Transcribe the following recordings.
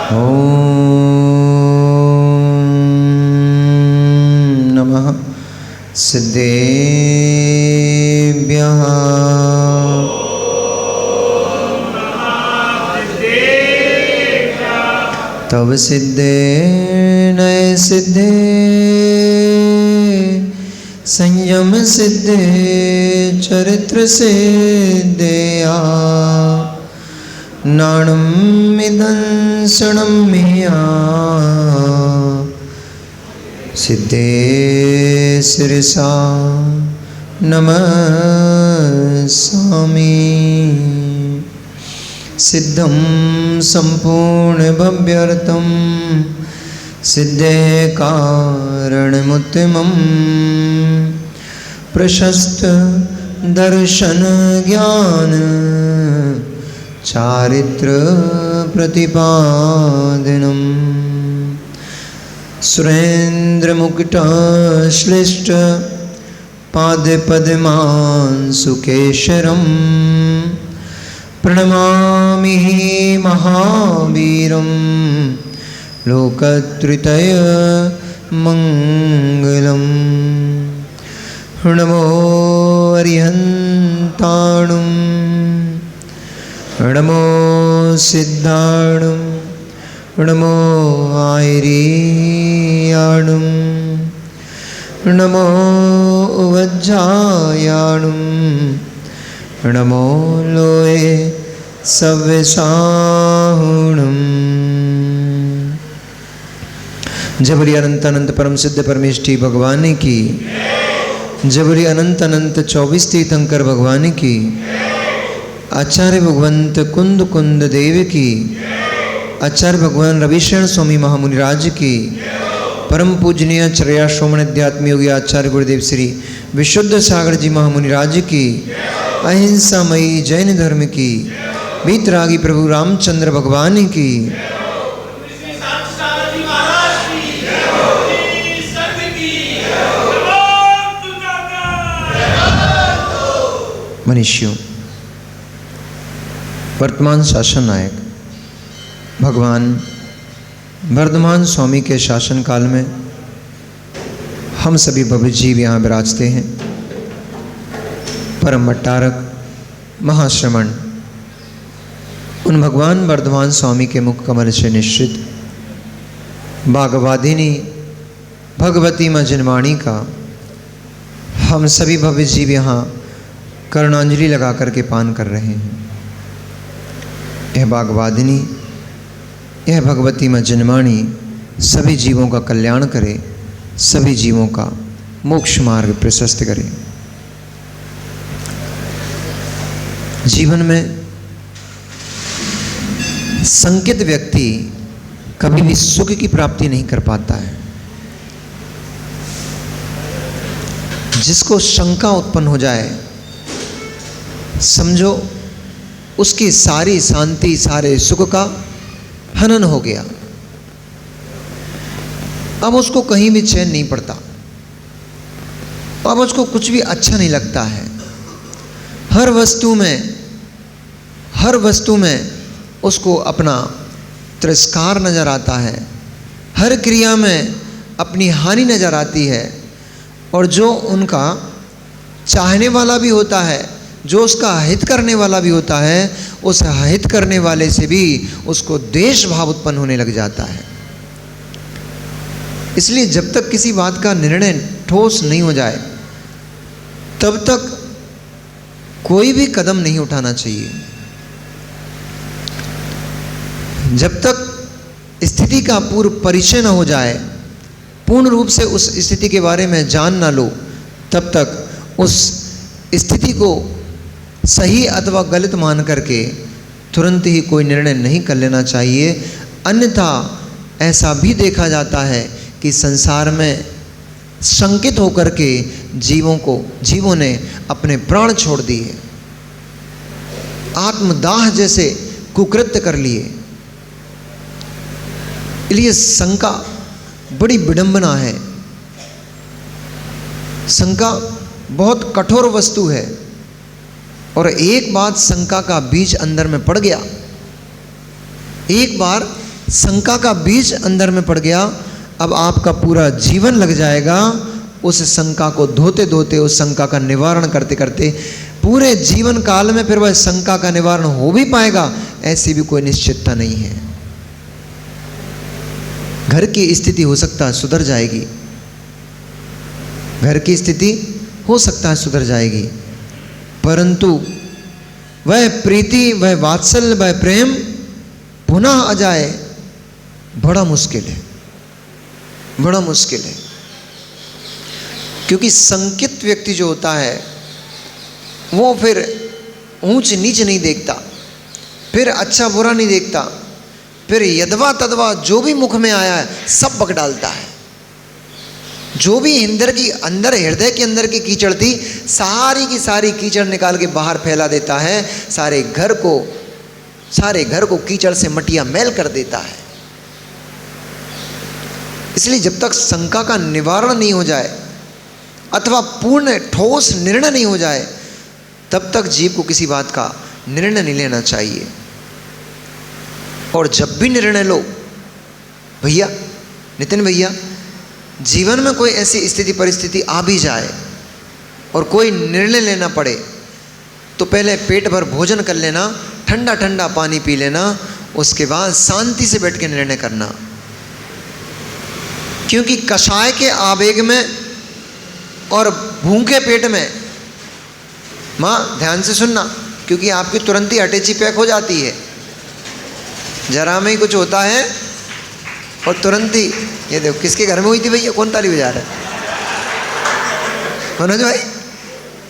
ॐ नमः सिद्धेभ्यः। तव सिद्धे नय सिद्धे संयम सिद्धे चरित्र सिद्धेया नाणम् इदंसणं मिया सिद्धे शिरसा नमस्सामि। सिद्धं संपूर्ण भव्यर्थं सिद्धे कारणमुत्तमं प्रशस्त दर्शन ज्ञान चारित्र प्रतिपादनम् सुरेन्द्र मुकुट श्लिष्ट पाद पद्मांशुकेशरं प्रणमामि महावीरं लोकत्रय मंगलम्। नमो अरिहन्ताणुं नमो सिद्धाणुं नमो आयरीयाणुं नमो वज्जायाणुं नमो लोए सव्यसाहुणम्। जबरी अनंत अनंत परम सिद्ध परमेष्ठी भगवान की, जबरी अनंत अनंत 24 तीर्थंकर भगवान की, आचार्य भगवंत कुंद कुंद देव की, आचार्य भगवान रविशरण स्वामी महामुनिराज की, परम पूजनीय चर्या श्रोमण अध्यात्म योगी आचार्य गुरुदेव श्री विशुद्ध सागर जी महामुनिराज की, अहिंसामयी जैन धर्म की, वीतरागी प्रभु रामचंद्र भगवान की, मनुष्यों वर्तमान शासन नायक भगवान वर्धमान स्वामी के शासन काल में हम सभी भव्य जीव यहाँ विराजते हैं। परम भट्टारक महाश्रमण उन भगवान वर्धमान स्वामी के मुख कमल से निश्चित बागवादिनी भगवती माँ जनवाणी का हम सभी भव्य जीव यहाँ कर्णांजलि लगा करके पान कर रहे हैं। यह बागवादिनी यह भगवती माँ जनवाणी सभी जीवों का कल्याण करे, सभी जीवों का मोक्ष मार्ग प्रशस्त करे। जीवन में संकित व्यक्ति कभी भी सुख की प्राप्ति नहीं कर पाता है। जिसको शंका उत्पन्न हो जाए समझो उसकी सारी शांति सारे सुख का हनन हो गया। अब उसको कहीं भी चैन नहीं पड़ता, अब उसको कुछ भी अच्छा नहीं लगता है। हर वस्तु में उसको अपना तिरस्कार नजर आता है, हर क्रिया में अपनी हानि नजर आती है। और जो उनका चाहने वाला भी होता है, जो उसका हित करने वाला भी होता है, उस हित करने वाले से भी उसको द्वेष भाव उत्पन्न होने लग जाता है। इसलिए जब तक किसी बात का निर्णय ठोस नहीं हो जाए तब तक कोई भी कदम नहीं उठाना चाहिए। जब तक स्थिति का पूर्व परिचय न हो जाए, पूर्ण रूप से उस स्थिति के बारे में जान ना लो, तब तक उस स्थिति को सही अथवा गलत मान करके तुरंत ही कोई निर्णय नहीं कर लेना चाहिए। अन्यथा ऐसा भी देखा जाता है कि संसार में शंकित होकर के जीवों ने अपने प्राण छोड़ दिए, आत्मदाह जैसे कुकृत्य कर लिए। इसलिए शंका बड़ी विडंबना है। शंका बहुत कठोर वस्तु है और एक बार शंका का बीज अंदर में पड़ गया, एक बार शंका का बीज अंदर में पड़ गया, अब आपका पूरा जीवन लग जाएगा उस शंका को धोते धोते, उस शंका का निवारण करते करते। पूरे जीवन काल में फिर वह शंका का निवारण हो भी पाएगा, ऐसी भी कोई निश्चितता नहीं है। घर की स्थिति हो सकता है सुधर जाएगी, घर की स्थिति हो सकता है सुधर जाएगी, परंतु वह प्रीति, वह वात्सल्य, वह प्रेम पुनः आ जाए, बड़ा मुश्किल है, बड़ा मुश्किल है। क्योंकि संकित व्यक्ति जो होता है वो फिर ऊंच नीच नहीं देखता, फिर अच्छा बुरा नहीं देखता, फिर यदवा तदवा जो भी मुख में आया है सब बक डालता है। जो भी अंदर हृदय के अंदर की कीचड़ थी, सारी की सारी कीचड़ निकाल के बाहर फैला देता है, सारे घर को कीचड़ से मटिया मैल कर देता है। इसलिए जब तक शंका का निवारण नहीं हो जाए अथवा पूर्ण ठोस निर्णय नहीं हो जाए, तब तक जीव को किसी बात का निर्णय नहीं लेना चाहिए। और जब भी निर्णय लो भैया, नितिन भैया, जीवन में कोई ऐसी स्थिति परिस्थिति आ भी जाए और कोई निर्णय लेना पड़े, तो पहले पेट भर भोजन कर लेना, ठंडा ठंडा पानी पी लेना, उसके बाद शांति से बैठ के निर्णय करना। क्योंकि कषाय के आवेग में और भूखे पेट में, माँ ध्यान से सुनना, क्योंकि आपकी तुरंत ही अटैची पैक हो जाती है, जरा में ही कुछ होता है और तुरंत ही, ये देखो किसके घर में हुई थी भैया, कौन ताली बजा रहा है? मनोज भाई,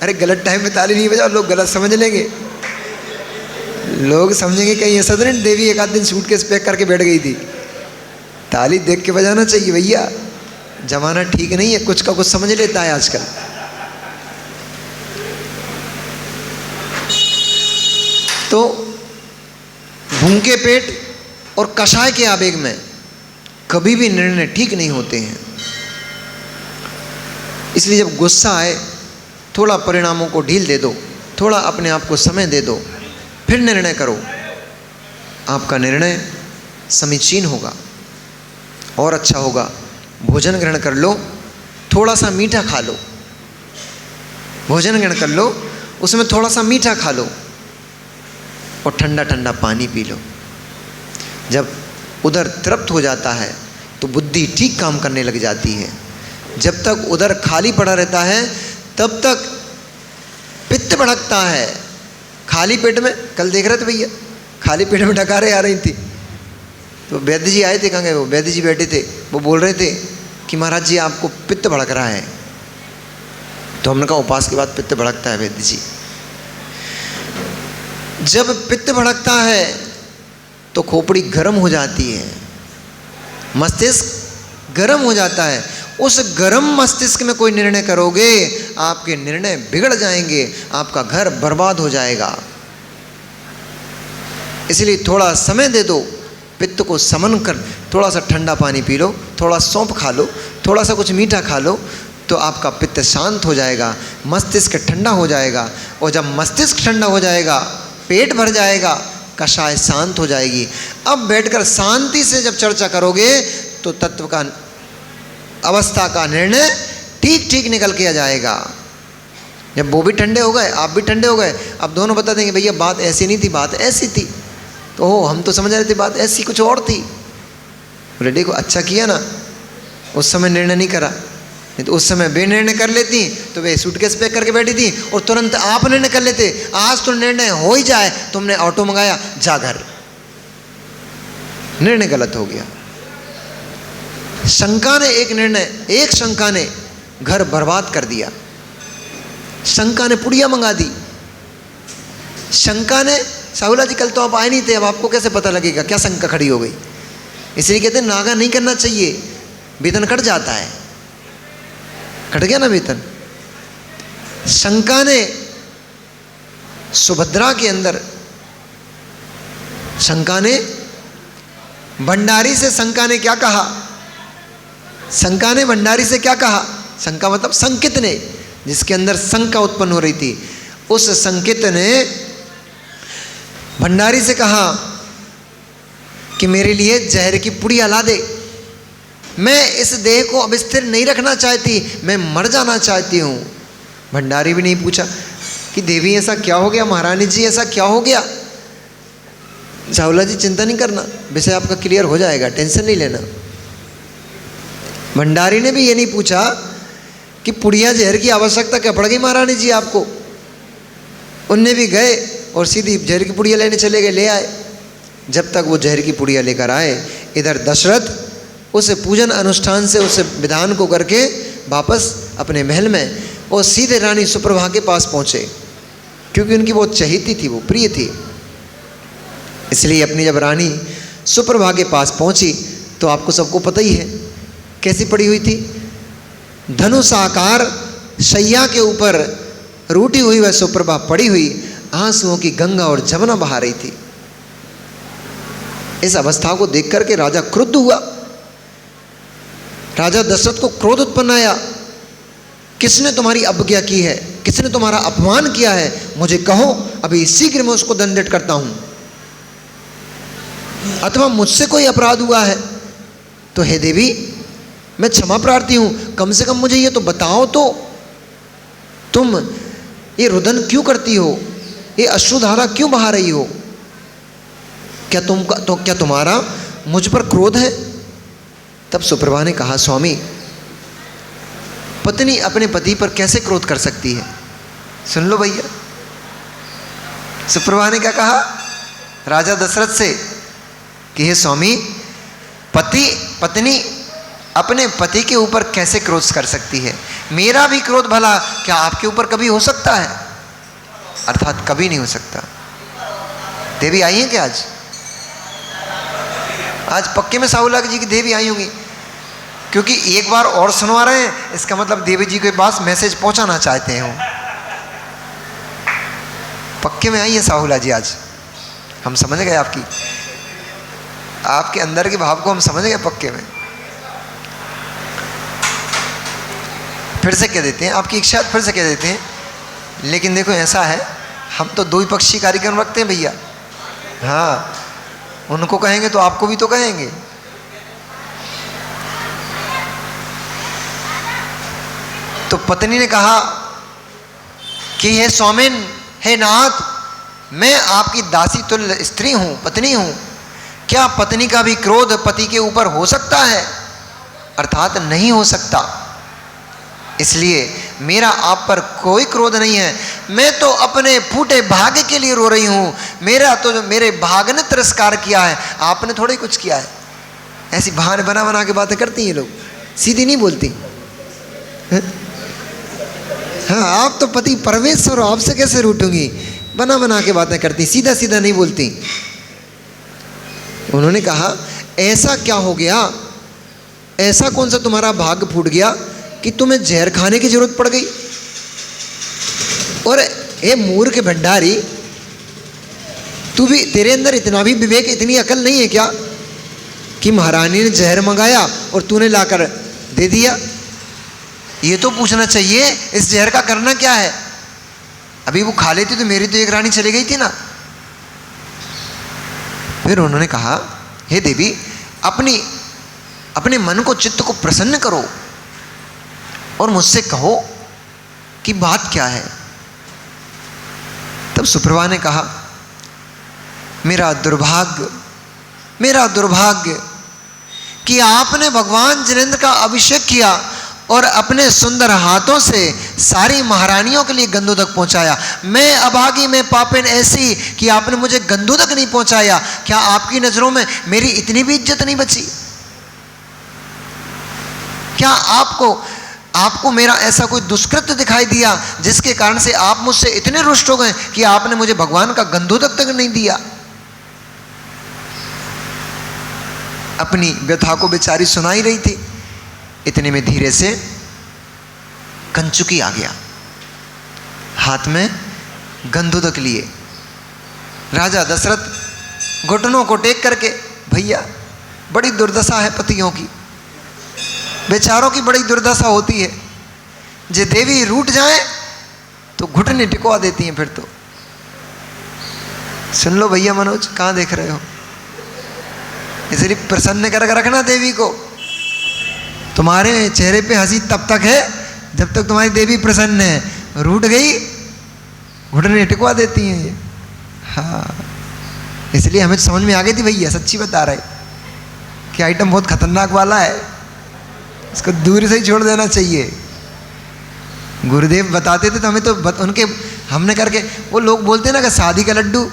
अरे गलत टाइम में ताली नहीं बजाओ, लोग गलत समझ लेंगे, लोग समझेंगे कहीं ऐसा तो नहीं देवी एक आध दिन सूटकेस पैक करके बैठ गई थी। ताली देख के बजाना चाहिए भैया, जमाना ठीक नहीं है, कुछ का कुछ समझ लेता है आजकल। तो भूखे पेट और कषाय के आवेग में कभी भी निर्णय ठीक नहीं होते हैं। इसलिए जब गुस्सा आए, थोड़ा परिणामों को ढील दे दो, थोड़ा अपने आप को समय दे दो, फिर निर्णय करो। आपका निर्णय समीचीन होगा और अच्छा होगा। भोजन ग्रहण कर लो, थोड़ा सा मीठा खा लो, भोजन ग्रहण कर लो, उसमें थोड़ा सा मीठा खा लो और ठंडा ठंडा पानी पी लो। जब उधर तृप्त हो जाता है तो बुद्धि ठीक काम करने लग जाती है। जब तक उधर खाली पड़ा रहता है तब तक पित्त भड़कता है। खाली पेट में, कल देख रहे थे भैया, खाली पेट में डकारें आ रही थी, तो वैद्य जी आए थे, कहाँ गए वो, वैद्य जी बैठे थे, वो बोल रहे थे कि महाराज जी आपको पित्त भड़क रहा है। तो हमने कहा उपवास के बाद पित्त भड़कता है वैद्य जी। जब पित्त भड़कता है तो खोपड़ी गर्म हो जाती है, मस्तिष्क गर्म हो जाता है। उस गर्म मस्तिष्क में कोई निर्णय करोगे, आपके निर्णय बिगड़ जाएंगे, आपका घर बर्बाद हो जाएगा। इसलिए थोड़ा समय दे दो, पित्त को समन कर, थोड़ा सा ठंडा पानी पी लो, थोड़ा सौंफ खा लो, थोड़ा सा कुछ मीठा खा लो, तो आपका पित्त शांत हो जाएगा, मस्तिष्क ठंडा हो जाएगा। और जब मस्तिष्क ठंडा हो जाएगा, पेट भर जाएगा, कषाय शांत हो जाएगी। अब बैठकर शांति से जब चर्चा करोगे तो तत्व का, अवस्था का निर्णय ठीक ठीक निकल के आ जाएगा। जब वो भी ठंडे हो गए, आप भी ठंडे हो गए, अब दोनों बता देंगे भैया बात ऐसी नहीं थी, बात ऐसी थी। तो हो, हम तो समझ रहे थे बात ऐसी कुछ और थी। बोले देखो अच्छा किया ना, उस समय निर्णय नहीं करा, नहीं तो उस समय वे निर्णय कर लेती तो वे सूटकेस पैक करके बैठी थी, और तुरंत आप निर्णय कर लेते। आज तो निर्णय हो ही जाए, तुमने ऑटो मंगाया, जा घर, निर्णय गलत हो गया। शंका ने एक निर्णय, एक शंका ने घर बर्बाद कर दिया। शंका ने पुड़िया मंगा दी, शंका ने, साहुला जी कल तो आप आए नहीं थे, अब आपको कैसे पता लगेगा, क्या शंका खड़ी हो गई। इसलिए कहते हैं नागा नहीं करना चाहिए, वेतन कट जाता है। कट गया ना वेतन। शंका ने सुभद्रा के अंदर, शंका ने भंडारी से, शंका ने क्या कहा, शंका ने भंडारी से क्या कहा, शंका मतलब संकित ने, जिसके अंदर शंका उत्पन्न हो रही थी, उस संकित ने भंडारी से कहा कि मेरे लिए जहर की पुड़िया ला दे, मैं इस देह को अब स्थिर नहीं रखना चाहती, मैं मर जाना चाहती हूँ। भंडारी भी नहीं पूछा कि देवी ऐसा क्या हो गया, महारानी जी ऐसा क्या हो गया। साहुला जी चिंता नहीं करना, विषय आपका क्लियर हो जाएगा, टेंशन नहीं लेना। भंडारी ने भी ये नहीं पूछा कि पुड़िया जहर की आवश्यकता क्या पड़ गई महारानी जी आपको। उनने भी गए और सीधी जहर की पुड़िया लेने चले गए, ले आए। जब तक वो जहर की पुड़िया लेकर आए, इधर दशरथ उस पूजन अनुष्ठान से उस विधान को करके वापस अपने महल में और सीधे रानी सुप्रभा के पास पहुँचे, क्योंकि उनकी बहुत चहेती थी, वो प्रिय थी। इसलिए अपनी जब रानी सुप्रभा के पास पहुँची तो आपको सबको पता ही है कैसी पड़ी हुई थी। धनुष आकार शैया के ऊपर रूठी हुई वह सुप्रभा पड़ी हुई आंसुओं की गंगा और जमुना बहा रही थी। इस अवस्था को देख करके राजा क्रुद्ध हुआ। राजा दशरथ को क्रोध उत्पन्न आया, किसने तुम्हारी अवज्ञा की है, किसने तुम्हारा अपमान किया है, मुझे कहो, अभी शीघ्र मैं उसको दंडित करता हूं। अथवा मुझसे कोई अपराध हुआ है तो हे देवी मैं क्षमा प्रार्थी हूं, कम से कम मुझे ये तो बताओ तो तुम ये रुदन क्यों करती हो, ये अश्रुधारा क्यों बहा रही हो, क्या तुम्हारा मुझ पर क्रोध है। तब सुप्रभा ने कहा, स्वामी पत्नी अपने पति पर कैसे क्रोध कर सकती है। सुन लो भैया, सुप्रभा ने क्या कहा राजा दशरथ से कि हे स्वामी, पत्नी अपने पति के ऊपर कैसे क्रोध कर सकती है। मेरा भी क्रोध भला क्या आपके ऊपर कभी हो सकता है, अर्थात कभी नहीं हो सकता। देवी आई है क्या आज पक्के में साहुला जी की देवी आई होंगी, क्योंकि एक बार और सुनवा रहे हैं, इसका मतलब देवी जी के पास मैसेज पहुंचाना चाहते हैं। पक्के में आई है साहुला जी आज, हम समझ गए आपके अंदर के भाव को हम समझ गए पक्के में। फिर से कह देते हैं, आपकी इच्छा फिर से कह देते हैं, लेकिन देखो ऐसा है, हम तो दो ही पक्षी कार्यक्रम रखते हैं भैया। हाँ, उनको कहेंगे तो आपको भी तो कहेंगे। तो पत्नी ने कहा कि हे स्वामिन, हे नाथ, मैं आपकी दासी तुल्य स्त्री हूं, पत्नी हूं, क्या पत्नी का भी क्रोध पति के ऊपर हो सकता है, अर्थात नहीं हो सकता। इसलिए मेरा आप पर कोई क्रोध नहीं है, मैं तो अपने फूटे भाग्य के लिए रो रही हूँ। मेरे भाग्य ने तिरस्कार किया है, आपने थोड़ा ही कुछ किया है। ऐसी बहाने बना के बातें करती हैं लोग, सीधी नहीं बोलती। हाँ, आप तो पति परमेश्वर हो, आपसे कैसे रूठूंगी, बना के बातें करती, सीधा सीधा नहीं बोलती। उन्होंने कहा, ऐसा क्या हो गया, ऐसा कौन सा तुम्हारा भाग्य फूट गया कि तुम्हें जहर खाने की जरूरत पड़ गई। और ये मूर्ख भंडारी, तेरे अंदर इतना भी विवेक, इतनी अकल नहीं है क्या कि महारानी ने जहर मंगाया और तूने लाकर दे दिया। ये तो पूछना चाहिए इस जहर का करना क्या है। अभी वो खा लेती तो मेरी तो एक रानी चली गई थी ना। फिर उन्होंने कहा, हे देवी, अपने मन को, चित्त को प्रसन्न करो और मुझसे कहो कि बात क्या है। तब सुप्रभा ने कहा, मेरा दुर्भाग्य कि आपने भगवान जिनेंद्र का अभिषेक किया और अपने सुंदर हाथों से सारी महारानियों के लिए गंधोदक पहुंचाया। मैं अभागी, मैं पापिन ऐसी कि आपने मुझे गंधोदक नहीं पहुंचाया। क्या आपकी नजरों में मेरी इतनी भी इज्जत नहीं बची? क्या आपको मेरा ऐसा कोई दुष्कृत्य दिखाई दिया जिसके कारण से आप मुझसे इतने रुष्ट हो गए कि आपने मुझे भगवान का गंधोदक तक नहीं दिया? अपनी व्यथा को बेचारी सुनाई रही थी, इतने में धीरे से कंचुकी आ गया, हाथ में गंधोदक लिए। राजा दशरथ घुटनों को टेक करके, भैया बड़ी दुर्दशा है पतियों की, बेचारों की बड़ी दुर्दशा होती है। जे देवी रूठ जाए तो घुटने टिकवा देती हैं। फिर तो सुन लो भैया, मनोज कहाँ देख रहे हो? इसलिए प्रसन्न कर रखना देवी को। तुम्हारे चेहरे पे हंसी तब तक है जब तक तुम्हारी देवी प्रसन्न है, रूठ गई घुटने टिकवा देती हैं ये। हाँ, इसलिए हमें समझ में आ गई थी भैया, सच्ची बता रहे कि आइटम बहुत खतरनाक वाला है, इसको दूर से ही छोड़ देना चाहिए। गुरुदेव बताते थे तो हमें तो उनके हमने करके, वो लोग बोलते हैं ना कि शादी का लड्डू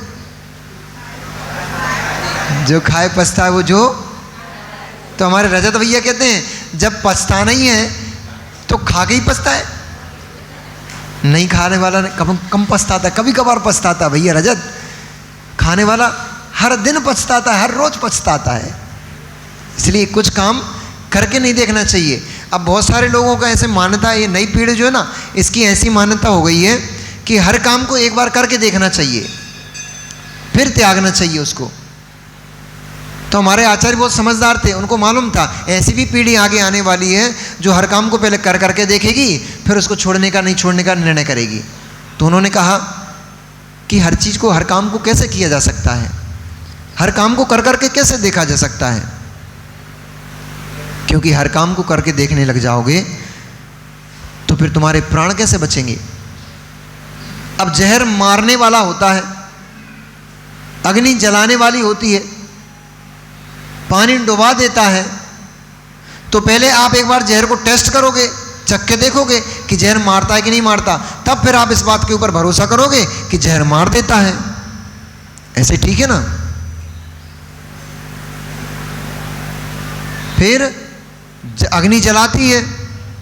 जो खाए पछताए वो जो, तो हमारे रजत भैया कहते हैं जब पछताना ही है तो खा के ही पछताए, नहीं खाने वाला कम पछताता, कभी कभार पछताता। भैया रजत, खाने वाला हर दिन पछताता है, हर रोज पछताता है। इसलिए कुछ काम करके नहीं देखना चाहिए। अब बहुत सारे लोगों का ऐसे मान्यता है, ये नई पीढ़ी जो है ना, इसकी ऐसी मान्यता हो गई है कि हर काम को एक बार करके देखना चाहिए फिर त्यागना चाहिए उसको। तो हमारे आचार्य बहुत समझदार थे, उनको मालूम था ऐसी भी पीढ़ी आगे आने वाली है जो हर काम को पहले कर करके देखेगी फिर उसको छोड़ने का नहीं छोड़ने का निर्णय करेगी। तो उन्होंने कहा कि हर चीज़ को, हर काम को कैसे किया जा सकता है, हर काम को कर करके कैसे देखा जा सकता है, क्योंकि हर काम को करके देखने लग जाओगे तो फिर तुम्हारे प्राण कैसे बचेंगे। अब जहर मारने वाला होता है, अग्नि जलाने वाली होती है, पानी डुबा देता है, तो पहले आप एक बार जहर को टेस्ट करोगे, चख के देखोगे कि जहर मारता है कि नहीं मारता, तब फिर आप इस बात के ऊपर भरोसा करोगे कि जहर मार देता है। ऐसे ठीक है ना। फिर अग्नि जलाती है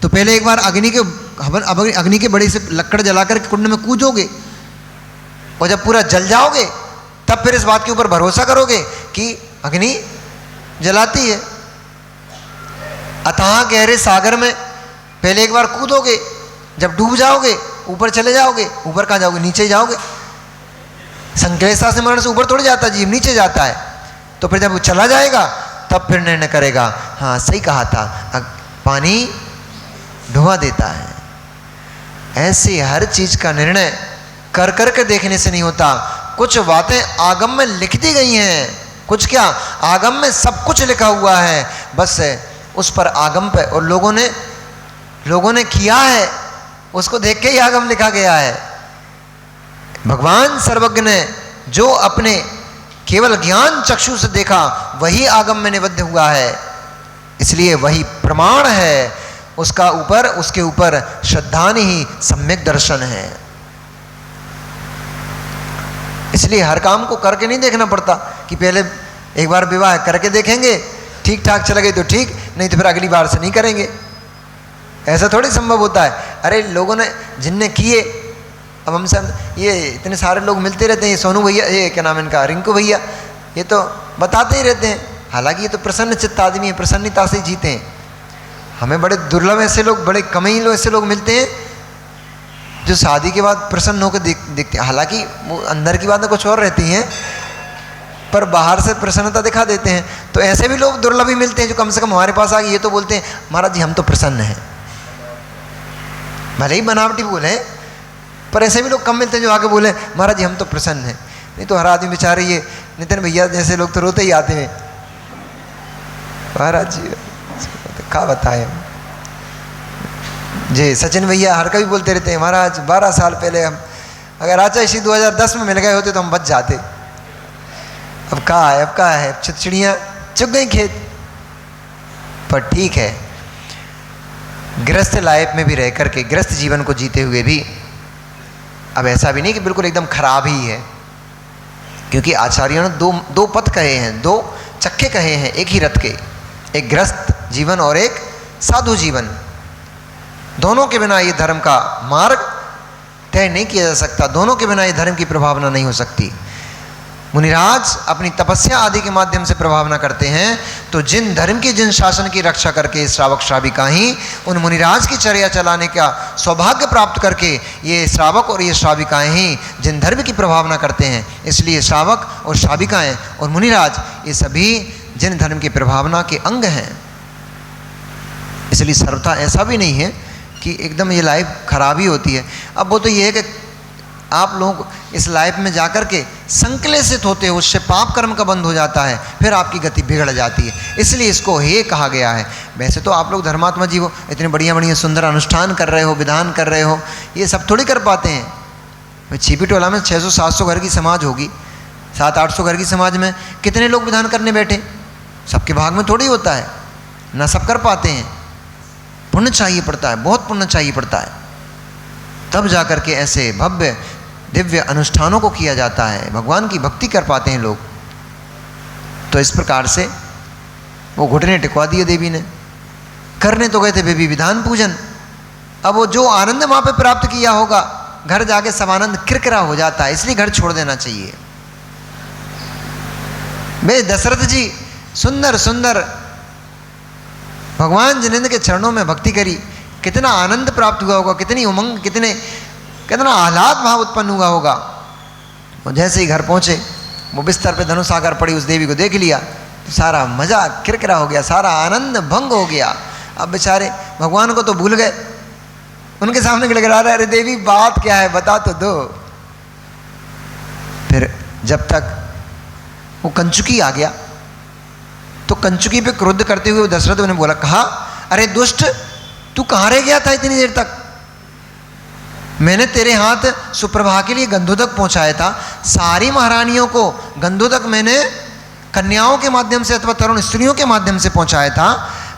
तो पहले एक बार अग्नि के बड़े से लकड़ जलाकर कुंड में कूदोगे, और जब पूरा जल जाओगे तब फिर इस बात के ऊपर भरोसा करोगे कि अग्नि जलाती है। अथाह गहरे सागर में पहले एक बार कूदोगे, जब डूब जाओगे ऊपर चले जाओगे, ऊपर कहाँ जाओगे, नीचे जाओगे। संक्लेशता से मरण से ऊपर थोड़ी जाता, जीव नीचे जाता है। तो फिर जब वो चला जाएगा तब फिर निर्णय करेगा, हाँ सही कहा था, पानी डुबा देता है। ऐसे हर चीज का निर्णय कर कर के देखने से नहीं होता। कुछ बातें आगम में लिख दी गई हैं, कुछ क्या, आगम में सब कुछ लिखा हुआ है, बस उस पर आगम पे और लोगों ने किया है, उसको देख के ही आगम लिखा गया है। भगवान सर्वज्ञ ने जो अपने केवल ज्ञान चक्षु से देखा वही आगम में निबद्ध हुआ है, इसलिए वही प्रमाण है, उसके ऊपर श्रद्धा ही सम्यक दर्शन है। इसलिए हर काम को करके नहीं देखना पड़ता कि पहले एक बार विवाह करके देखेंगे, ठीक ठाक चला गई तो ठीक, नहीं तो फिर अगली बार से नहीं करेंगे। ऐसा थोड़ी संभव होता है। अरे लोगों ने जिनने किए, अब हमसे ये इतने सारे लोग मिलते रहते हैं, सोनू भैया, ये क्या नाम इनका, रिंकू भैया, ये तो बताते ही रहते हैं। हालांकि ये तो प्रसन्न चित्त आदमी है, प्रसन्नता से जीते हैं। हमें बड़े दुर्लभ ऐसे लोग, बड़े कम ही लोग ऐसे लोग मिलते हैं जो शादी के बाद प्रसन्न होकर देखते हैं। हालांकि वो अंदर की बातें कुछ और रहती हैं पर बाहर से प्रसन्नता दिखा देते हैं। तो ऐसे भी लोग दुर्लभ ही मिलते हैं जो कम से कम हमारे पास आके ये तो बोलते हैं, महाराज जी हम तो प्रसन्न हैं, भले ही बनावटी बोले, पर ऐसे भी लोग कम मिलते हैं जो आके बोले महाराज जी हम तो प्रसन्न हैं। नहीं तो हर आदमी बेचारे ये नितिन भैया जैसे लोग तो रोते ही आते हैं, महाराज जी क्या बताएं। जी सचिन भैया हर कभी बोलते रहते हैं, महाराज 12 साल पहले हम अगर आचा इसी 2010 में मिल गए होते तो हम बच जाते। अब कहाँ है, अब कहाँ है, चिड़ियाँ चुग गई खेत। पर ठीक है, गृहस्थ लाइफ में भी रह करके, गृहस्थ जीवन को जीते हुए भी अब ऐसा भी नहीं कि बिल्कुल एकदम खराब ही है, क्योंकि आचार्यों ने दो पथ कहे हैं, 2 चक्के कहे हैं एक ही रथ के, एक गृहस्थ जीवन और एक साधु जीवन। दोनों के बिना ये धर्म का मार्ग तय नहीं किया जा सकता, दोनों के बिना ये धर्म की प्रभावना नहीं हो सकती। मुनिराज अपनी तपस्या आदि के माध्यम से प्रभावना करते हैं, तो जिन धर्म की, जिन शासन की रक्षा करके श्रावक श्राविका ही उन मुनिराज की चर्या चलाने का सौभाग्य प्राप्त करके ये श्रावक और ये श्राविकाएं ही जिन धर्म की प्रभावना करते हैं। इसलिए श्रावक और श्राविकाएं और मुनिराज ये सभी जिन धर्म की प्रभावना के अंग हैं। इसलिए सर्वथा ऐसा भी नहीं है कि एकदम ये लाइफ खराब ही होती है। अब वो तो ये है कि आप लोग इस लाइफ में जाकर के संक्लेशित होते हो, उससे पाप कर्म का बंध हो जाता है, फिर आपकी गति बिगड़ जाती है। इसलिए इसको हे कहा गया है। वैसे तो आप लोग धर्मात्मा जीव हो, इतने बढ़िया बढ़िया सुंदर अनुष्ठान कर रहे हो, विधान कर रहे हो, ये सब थोड़ी कर पाते हैं। छिपी टोला में 600-700 घर की समाज होगी, 700-800 घर की समाज में कितने लोग विधान करने बैठे? सबके भाग में थोड़ी होता है ना, सब कर पाते हैं। पुण्य चाहिए पड़ता है, बहुत पुण्य चाहिए पड़ता है, तब जा कर के ऐसे भव्य दिव्य अनुष्ठानों को किया जाता है, भगवान की भक्ति कर पाते हैं लोग। तो इस प्रकार से वो घुटने टिकवा दिए देवी ने। करने तो गए थे बेबी विधान पूजन, अब वो जो आनंद वहां पे प्राप्त किया होगा, घर जाके सब आनंद किरकिरा हो जाता है, इसलिए घर छोड़ देना चाहिए। वे दशरथ जी सुंदर सुंदर भगवान जिनेंद्र के चरणों में भक्ति करी, कितना आनंद प्राप्त हुआ होगा, कितनी उमंग, कितना आह्लाद भाव उत्पन्न हुआ होगा। वो जैसे ही घर पहुंचे, वो बिस्तर पे धनुष आकर पड़ी, उस देवी को देख लिया तो सारा मजा किरकिरा हो गया, सारा आनंद भंग हो गया। अब बेचारे भगवान को तो भूल गए, उनके सामने गिड़गिड़ा रहे, अरे देवी बात क्या है, बता तो दो। फिर जब तक वो कंचुकी आ गया तो कंचुकी पे क्रोध करते हुए दशरथ ने बोला, कहा अरे दुष्ट, तू कहाँ रह गया था इतनी देर तक? मैंने तेरे हाथ सुप्रभा के लिए गंधोदक पहुंचाया था, सारी महारानियों को गंधोदक मैंने कन्याओं के माध्यम से अथवा तरुण स्त्रियों के माध्यम से पहुंचाया था,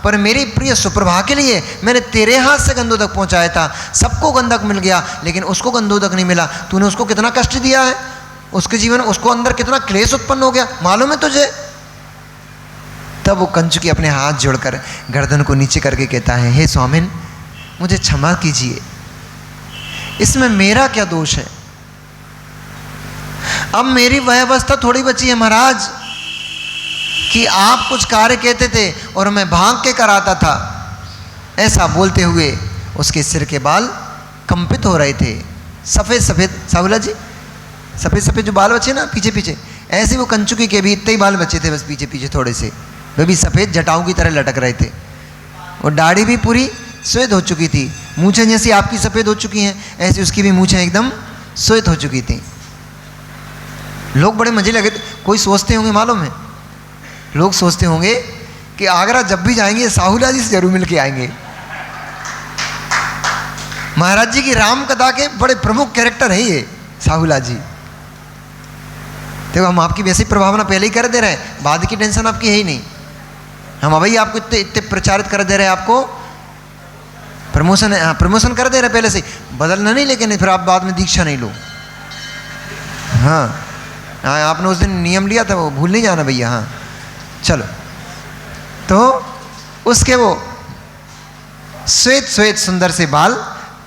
पर मेरी प्रिय सुप्रभा के लिए मैंने तेरे हाथ से गंधोदक पहुंचाया था। सबको गंधक मिल गया लेकिन उसको गंधोदक नहीं मिला। तूने उसको कितना कष्ट दिया है, उसके जीवन, उसको अंदर कितना क्लेश उत्पन्न हो गया, मालूम है तुझे? तब वो कंचुकी अपने हाथ जोड़कर गर्दन को नीचे करके कहता है, हे स्वामिन, मुझे क्षमा कीजिए, इसमें मेरा क्या दोष है? अब मेरी वह अवस्था थोड़ी बची है महाराज कि आप कुछ कार्य कहते थे और मैं भाग के कराता था। ऐसा बोलते हुए उसके सिर के बाल कंपित हो रहे थे, सफ़ेद सफ़ेद, साहुला जी, सफ़ेद सफ़ेद जो बाल बचे ना पीछे पीछे, ऐसे वो कंचुकी के भी इतने ही बाल बचे थे, बस पीछे पीछे थोड़े से, वे भी सफ़ेद जटाओं की तरह लटक रहे थे। और दाढ़ी भी पूरी श्वेत हो चुकी थी, मूछें जैसी आपकी सफ़ेद हो चुकी हैं, ऐसी उसकी भी मूछें एकदम श्वेत हो चुकी थी। लोग बड़े मजे लगे थे। कोई सोचते होंगे, मालूम है, लोग सोचते होंगे कि आगरा जब भी जाएंगे साहुला जी से जरूर मिल के आएंगे। महाराज जी की राम कथा के बड़े प्रमुख कैरेक्टर है ये साहुला जी। देखो हम आपकी वैसी प्रभावना पहले ही कर दे रहे हैं, बाद की टेंशन आपकी है ही नहीं। हम अभी आपको इतने इतने प्रचारित कर दे रहे हैं, आपको प्रमोशन कर दे रहे पहले से, बदलना नहीं, लेकिन फिर आप बाद में दीक्षा नहीं लो। हाँ हाँ, आपने उस दिन नियम लिया था वो भूल नहीं जाना भैया। हाँ चलो, तो उसके वो श्वेत श्वेत सुंदर से बाल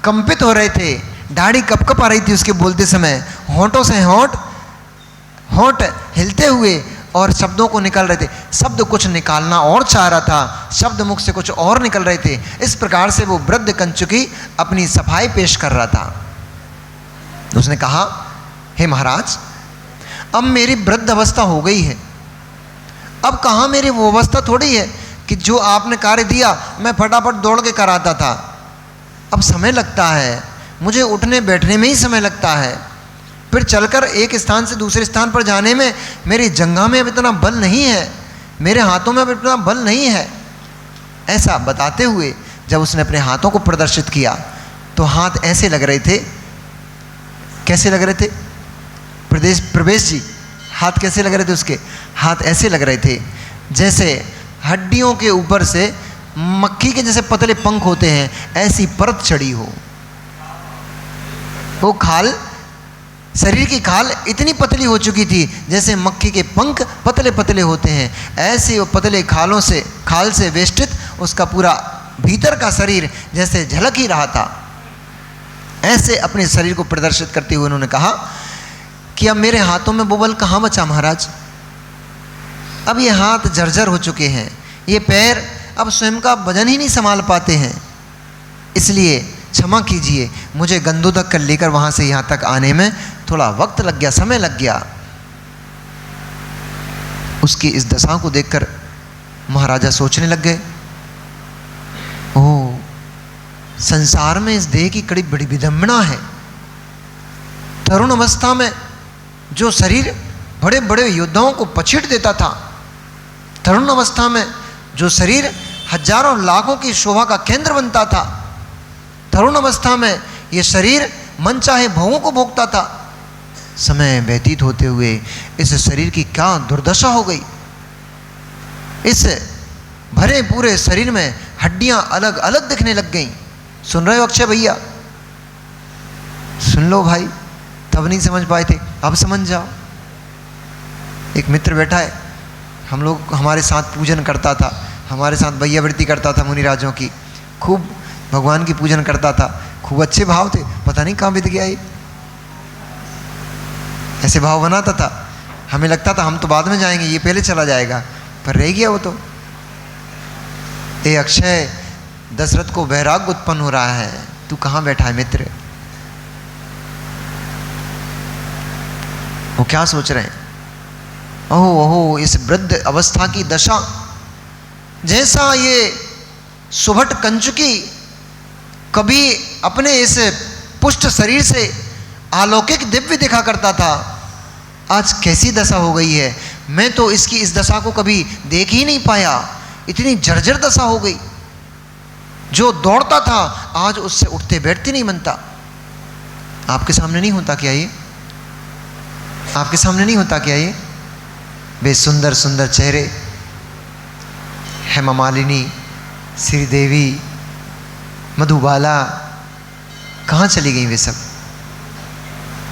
कंपित हो रहे थे, दाढ़ी कपकप आ रही थी उसके बोलते समय, होंठों से होंठ हिलते हुए और शब्दों को निकल रहे थे। शब्द कुछ निकालना और चाह रहा था, शब्द मुख से कुछ और निकल रहे थे। इस प्रकार से वो वृद्ध कंचुकी अपनी सफाई पेश कर रहा था। उसने कहा, हे महाराज, अब मेरी वृद्ध अवस्था हो गई है, अब कहाँ मेरी वो अवस्था थोड़ी है कि जो आपने कार्य दिया मैं फटाफट दौड़ के कराता था। अब समय लगता है, मुझे उठने बैठने में ही समय लगता है, फिर चलकर एक स्थान से दूसरे स्थान पर जाने में मेरी जंघा में अब इतना बल नहीं है, मेरे हाथों में अब इतना बल नहीं है। ऐसा बताते हुए जब उसने अपने हाथों को प्रदर्शित किया तो हाथ ऐसे लग रहे थे, कैसे लग रहे थे प्रवेश जी, हाथ कैसे लग रहे थे उसके? हाथ ऐसे लग रहे थे जैसे हड्डियों के ऊपर से मक्खी के जैसे पतले पंख होते हैं, ऐसी परत चढ़ी हो। वो खाल, शरीर की खाल इतनी पतली हो चुकी थी जैसे मक्खी के पंख पतले पतले होते हैं, ऐसे वो पतले खाल से वेष्टित उसका पूरा भीतर का शरीर जैसे झलक ही रहा था। ऐसे अपने शरीर को प्रदर्शित करते हुए उन्होंने कहा कि अब मेरे हाथों में वो बल कहाँ बचा महाराज? अब ये हाथ जर्जर हो चुके हैं, ये पैर अब स्वयं का वजन ही नहीं संभाल पाते हैं, इसलिए क्षमा कीजिए, मुझे गंधोदक कर लेकर वहाँ से यहाँ तक आने में थोड़ा वक्त लग गया, समय लग गया। उसकी इस दशा को देखकर महाराजा सोचने लग गए, ओह, संसार में इस देह की बड़ी विडंबना है। तरुण अवस्था में जो शरीर बड़े बड़े योद्धाओं को पछीट देता था, तरुण अवस्था में जो शरीर हजारों लाखों की शोभा का केंद्र बनता था, तरुण अवस्था में ये शरीर मन चाहे भोगों को भोगता था, समय व्यतीत होते हुए इस शरीर की क्या दुर्दशा हो गई। इस भरे पूरे शरीर में हड्डियां अलग अलग दिखने लग गईं। सुन रहे हो अक्षय भैया? सुन लो भाई, तब नहीं समझ पाए थे, अब समझ जाओ। एक मित्र बैठा है, हम लोग हमारे साथ पूजन करता था, हमारे साथ भैयावृत्ति करता था मुनिराजों की, खूब भगवान की पूजन करता था, खूब अच्छे भाव थे, पता नहीं कहाँ बीत गया ये। ऐसे भाव बनाता था, हमें लगता था हम तो बाद में जाएंगे, ये पहले चला जाएगा, पर रह गया वो तो। ए अक्षय, दशरथ को वैराग्य उत्पन्न हो रहा है, तू कहाँ बैठा है मित्र? वो क्या सोच रहे हैं? ओहो ओहो, इस वृद्ध अवस्था की दशा, जैसा ये सुभट कंचुकी कभी अपने इस पुष्ट शरीर से अलौकिक दिव्य दिखा करता था, आज कैसी दशा हो गई है। मैं तो इसकी इस दशा को कभी देख ही नहीं पाया, इतनी जर्जर दशा हो गई। जो दौड़ता था आज उससे उठते बैठते नहीं बनता। आपके सामने नहीं होता क्या ये? आपके सामने नहीं होता क्या ये? वे सुंदर सुंदर चेहरे, हेमा मालिनी, श्रीदेवी, मधुबाला, कहाँ चली गई वे सब?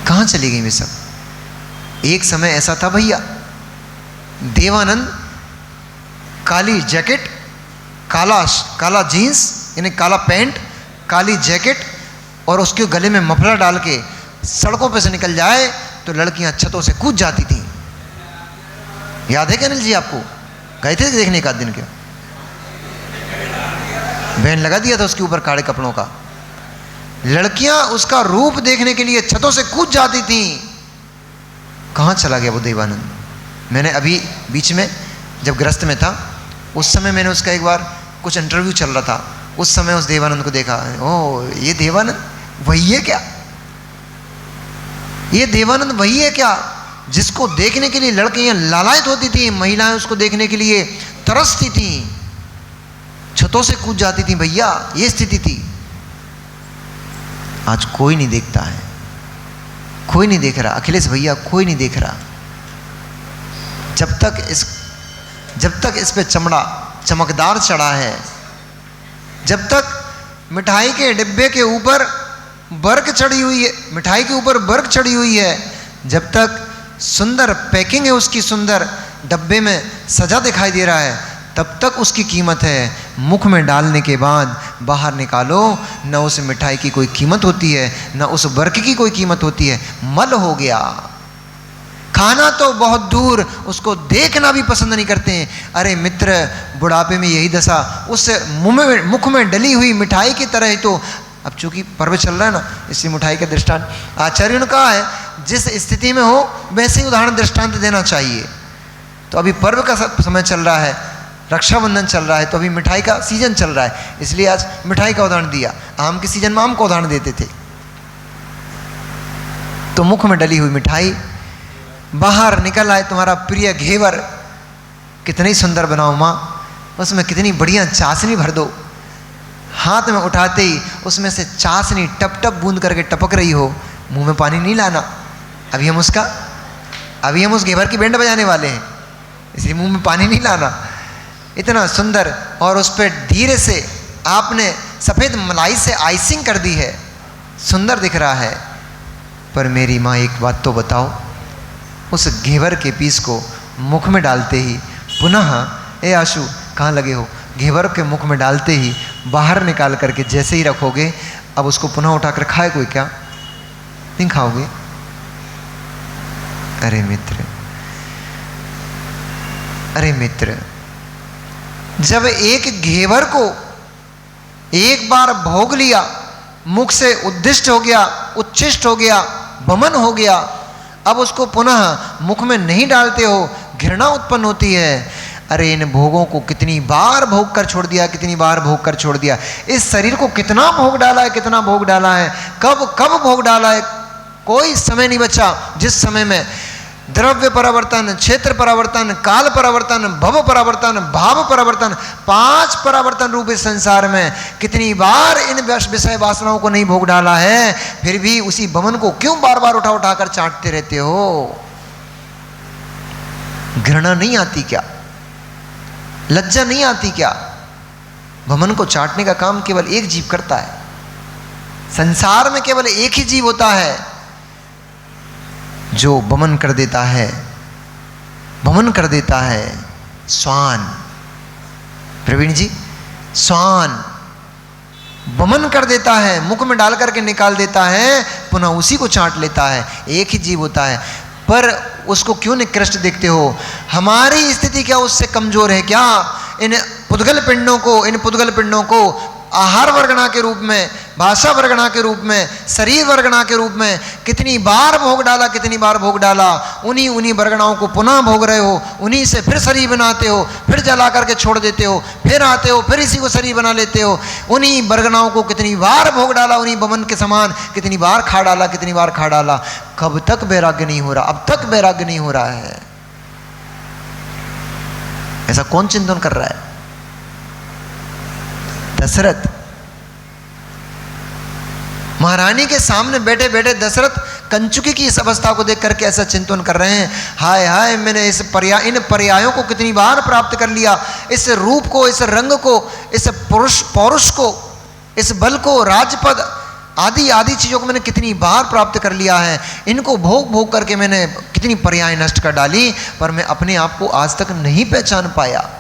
कहाँ चली गई वे सब? एक समय ऐसा था भैया, देवानंद काली जैकेट, काला जीन्स यानी काला पैंट, काली जैकेट और उसके गले में मफलर डाल के सड़कों पे से निकल जाए तो लड़कियां छतों से कूद जाती थी। याद है क्या अनिल जी आपको? गए थे देखने का दिन? क्या बैन लगा दिया था उसके ऊपर काले कपड़ों का। लड़कियां उसका रूप देखने के लिए छतों से कूद जाती थी। कहाँ चला गया वो देवानंद? मैंने अभी बीच में जब ग्रस्त में था उस समय मैंने उसका एक बार कुछ इंटरव्यू चल रहा था, उस समय उस देवानंद को देखा। ओ, ये देवानंद वही है क्या? ये देवानंद वही है क्या जिसको देखने के लिए लड़कियां लालायित होती थी, महिलाएं उसको देखने के लिए तरसती थी, छतों से कूद जाती थी भैया, ये स्थिति थी। आज कोई नहीं देखता है, कोई नहीं देख रहा अखिलेश भैया, कोई नहीं देख रहा। जब तक इस पे चमड़ा चमकदार चढ़ा है, जब तक मिठाई के डिब्बे के ऊपर बर्क चढ़ी हुई है, मिठाई के ऊपर बर्क चढ़ी हुई है, जब तक सुंदर पैकिंग है उसकी, सुंदर डब्बे में सजा दिखाई दे रहा है, तब तक उसकी कीमत है। मुख में डालने के बाद बाहर निकालो, न उस मिठाई की कोई कीमत होती है, न उस बर्क की कोई कीमत होती है। मल हो गया। खाना तो बहुत दूर, उसको देखना भी पसंद नहीं करते हैं। अरे मित्र, बुढ़ापे में यही दशा, उस मुख में डली हुई मिठाई की तरह ही तो। अब चूंकि पर्व चल रहा है ना, इसी मिठाई का दृष्टांत आचार्यों ने कहा है, जिस स्थिति में हो वैसे ही उदाहरण दृष्टांत देना चाहिए। तो अभी पर्व का समय चल रहा है, रक्षाबंधन चल रहा है, तो अभी मिठाई का सीजन चल रहा है, इसलिए आज मिठाई का उदाहरण दिया। आम के सीजन में आम का उदाहरण देते थे। तो मुख में डली हुई मिठाई, बाहर निकल आए तुम्हारा प्रिय घेवर, कितनी सुंदर बनाओ माँ, उसमें कितनी बढ़िया चाशनी भर दो, हाथ में उठाते ही उसमें से चाशनी टप टप बूंद करके टपक रही हो, मुंह में पानी नहीं लाना। अभी हम उस घेवर की बैंड बजाने वाले हैं, इसलिए मुंह में पानी नहीं लाना। इतना सुंदर, और उस पर धीरे से आपने सफ़ेद मलाई से आइसिंग कर दी है, सुंदर दिख रहा है। पर मेरी माँ एक बात तो बताओ, उस घेवर के पीस को मुख में डालते ही पुनः, ए आशु कहाँ लगे हो, घेवर के मुख में डालते ही बाहर निकाल करके जैसे ही रखोगे, अब उसको पुनः उठाकर खाए कोई क्या? नहीं खाओगे। अरे मित्र, जब एक घेवर को एक बार भोग लिया, मुख से उद्दिष्ट हो गया, उच्छिष्ट हो गया, बमन हो गया, अब उसको पुनः मुख में नहीं डालते हो, घृणा उत्पन्न होती है। अरे इन भोगों को कितनी बार भोग कर छोड़ दिया, कितनी बार भोग कर छोड़ दिया, इस शरीर को कितना भोग डाला है, कितना भोग डाला है, कब कब भोग डाला है, कोई समय नहीं बचा जिस समय में द्रव्य परावर्तन, क्षेत्र परावर्तन, काल परावर्तन, भव परावर्तन, भाव परावर्तन, 5 परावर्तन रूप इस संसार में कितनी बार इन विषय वासनाओं को नहीं भोग डाला है, फिर भी उसी भवन को क्यों बार बार उठा उठा कर चाटते रहते हो? घृणा नहीं आती क्या? लज्जा नहीं आती क्या? भवन को चाटने का काम केवल एक जीव करता है। संसार में केवल एक ही जीव होता है जो वमन कर देता है, वमन कर देता है। स्वान, प्रवीण जी, स्वान वमन कर देता है, मुख में डाल करके निकाल देता है, पुनः उसी को चाट लेता है। एक ही जीव होता है, पर उसको क्यों निकृष्ट देखते हो? हमारी स्थिति क्या उससे कमजोर है क्या? इन पुद्गल पिंडों को आहार वर्गणा के रूप में, भाषा वर्गणा के रूप में, शरीर वर्गणा के रूप में कितनी बार भोग डाला, कितनी बार भोग डाला। उन्हीं वर्गणाओं को पुनः भोग रहे हो, उन्हीं से फिर शरीर बनाते हो, फिर जला करके छोड़ देते हो, फिर आते हो, फिर इसी को शरीर बना लेते हो। उन्हीं वर्गणाओं को कितनी बार भोग डाला, उन्हीं बमन के समान कितनी बार खा डाला, कितनी बार खा डाला। कब तक वैराग्य नहीं हो रहा? अब तक वैराग्य नहीं हो रहा है। ऐसा कौन चिंतन कर रहा है? दशरथ महारानी के सामने बैठे बैठे दशरथ कंचुकी की इस अवस्था को देख करके ऐसा चिंतन कर रहे हैं, हाय हाय, मैंने इन पर्यायों को कितनी बार प्राप्त कर लिया, इस रूप को, इस रंग को, इस पौरुष को, इस बल को, राजपद आदि आदि चीजों को मैंने कितनी बार प्राप्त कर लिया है। इनको भोग भोग करके मैंने कितनी पर्याय नष्ट कर डाली, पर मैं अपने आप को आज तक नहीं पहचान पाया।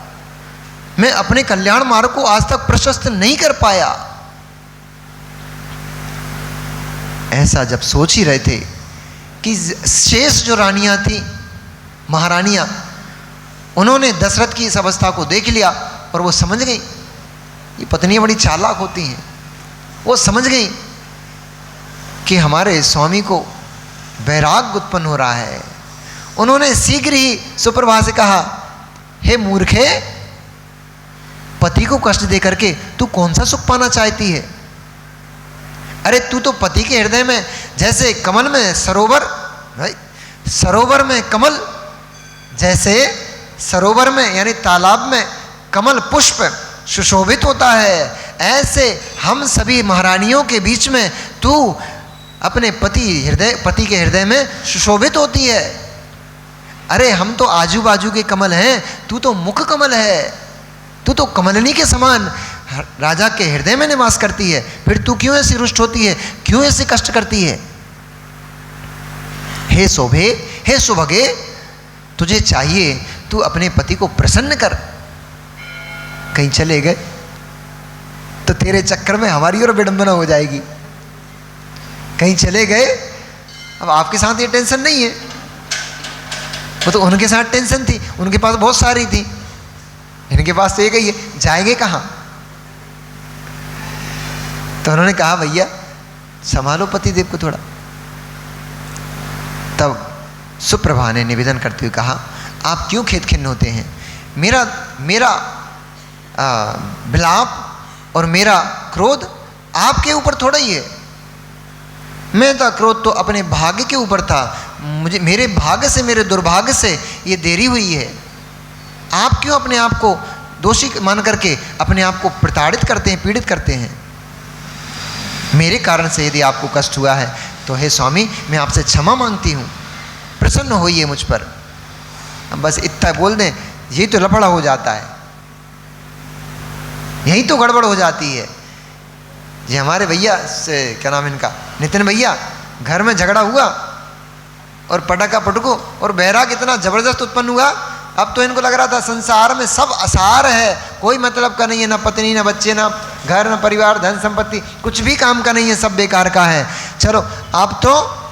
मैं अपने कल्याण मार्ग को आज तक प्रशस्त नहीं कर पाया। ऐसा जब सोच ही रहे थे कि शेष जो रानियां थी, महारानियां, उन्होंने दशरथ की इस अवस्था को देख लिया और वो समझ गई, ये पत्नियां बड़ी चालाक होती हैं। वो समझ गई कि हमारे स्वामी को वैराग्य उत्पन्न हो रहा है। उन्होंने शीघ्र ही सुप्रभा से कहा, हे मूर्खे, पति को कष्ट दे करके तू कौन सा सुख पाना चाहती है? अरे तू तो पति के हृदय में जैसे कमल में सरोवर में कमल, जैसे सरोवर में यानी तालाब में कमल पुष्प सुशोभित होता है, ऐसे हम सभी महारानियों के बीच में तू अपने पति के हृदय में सुशोभित होती है। अरे हम तो आजू बाजू के कमल हैं, तू तो मुख कमल है, तू तो कमलनी के समान राजा के हृदय में निवास करती है, फिर तू क्यों ऐसी रुष्ट होती है, क्यों ऐसे कष्ट करती है? हे शोभे, हे सुभगे, तुझे चाहिए तू अपने पति को प्रसन्न कर। कहीं चले गए तो तेरे चक्कर में हमारी और विडंबना हो जाएगी। कहीं चले गए, अब आपके साथ ये टेंशन नहीं है, वो तो उनके साथ टेंशन थी, उनके पास बहुत सारी थी, इनके पास तो एक ही है, जाएंगे कहाँ? तो उन्होंने कहा, भैया संभालो पतिदेव को थोड़ा। तब सुप्रभा ने निवेदन करते हुए कहा, आप क्यों खेद खिन्न होते हैं? मेरा विलाप और मेरा क्रोध आपके ऊपर थोड़ा ही है। मेरा क्रोध तो अपने भाग्य के ऊपर था, मेरे भाग्य से, मेरे दुर्भाग्य से ये देरी हुई है। आप क्यों अपने आप को दोषी मान करके अपने आप को प्रताड़ित करते हैं, पीड़ित करते हैं? मेरे कारण से यदि आपको कष्ट हुआ है तो हे स्वामी, मैं आपसे क्षमा मांगती हूँ, प्रसन्न होइए मुझ पर। बस इतना बोल दें, यही तो लफड़ा हो जाता है, यही तो गड़बड़ हो जाती है। ये हमारे भैया से, क्या नाम इनका, नितिन भैया, घर में झगड़ा हुआ और पटाखा पटको और बैराग इतना जबरदस्त उत्पन्न हुआ। अब तो इनको लग रहा था संसार में सब असार है, कोई मतलब का नहीं है, ना पत्नी, ना बच्चे, ना घर, ना परिवार, धन संपत्ति, कुछ भी काम का नहीं है, सब बेकार का है। चलो अब तो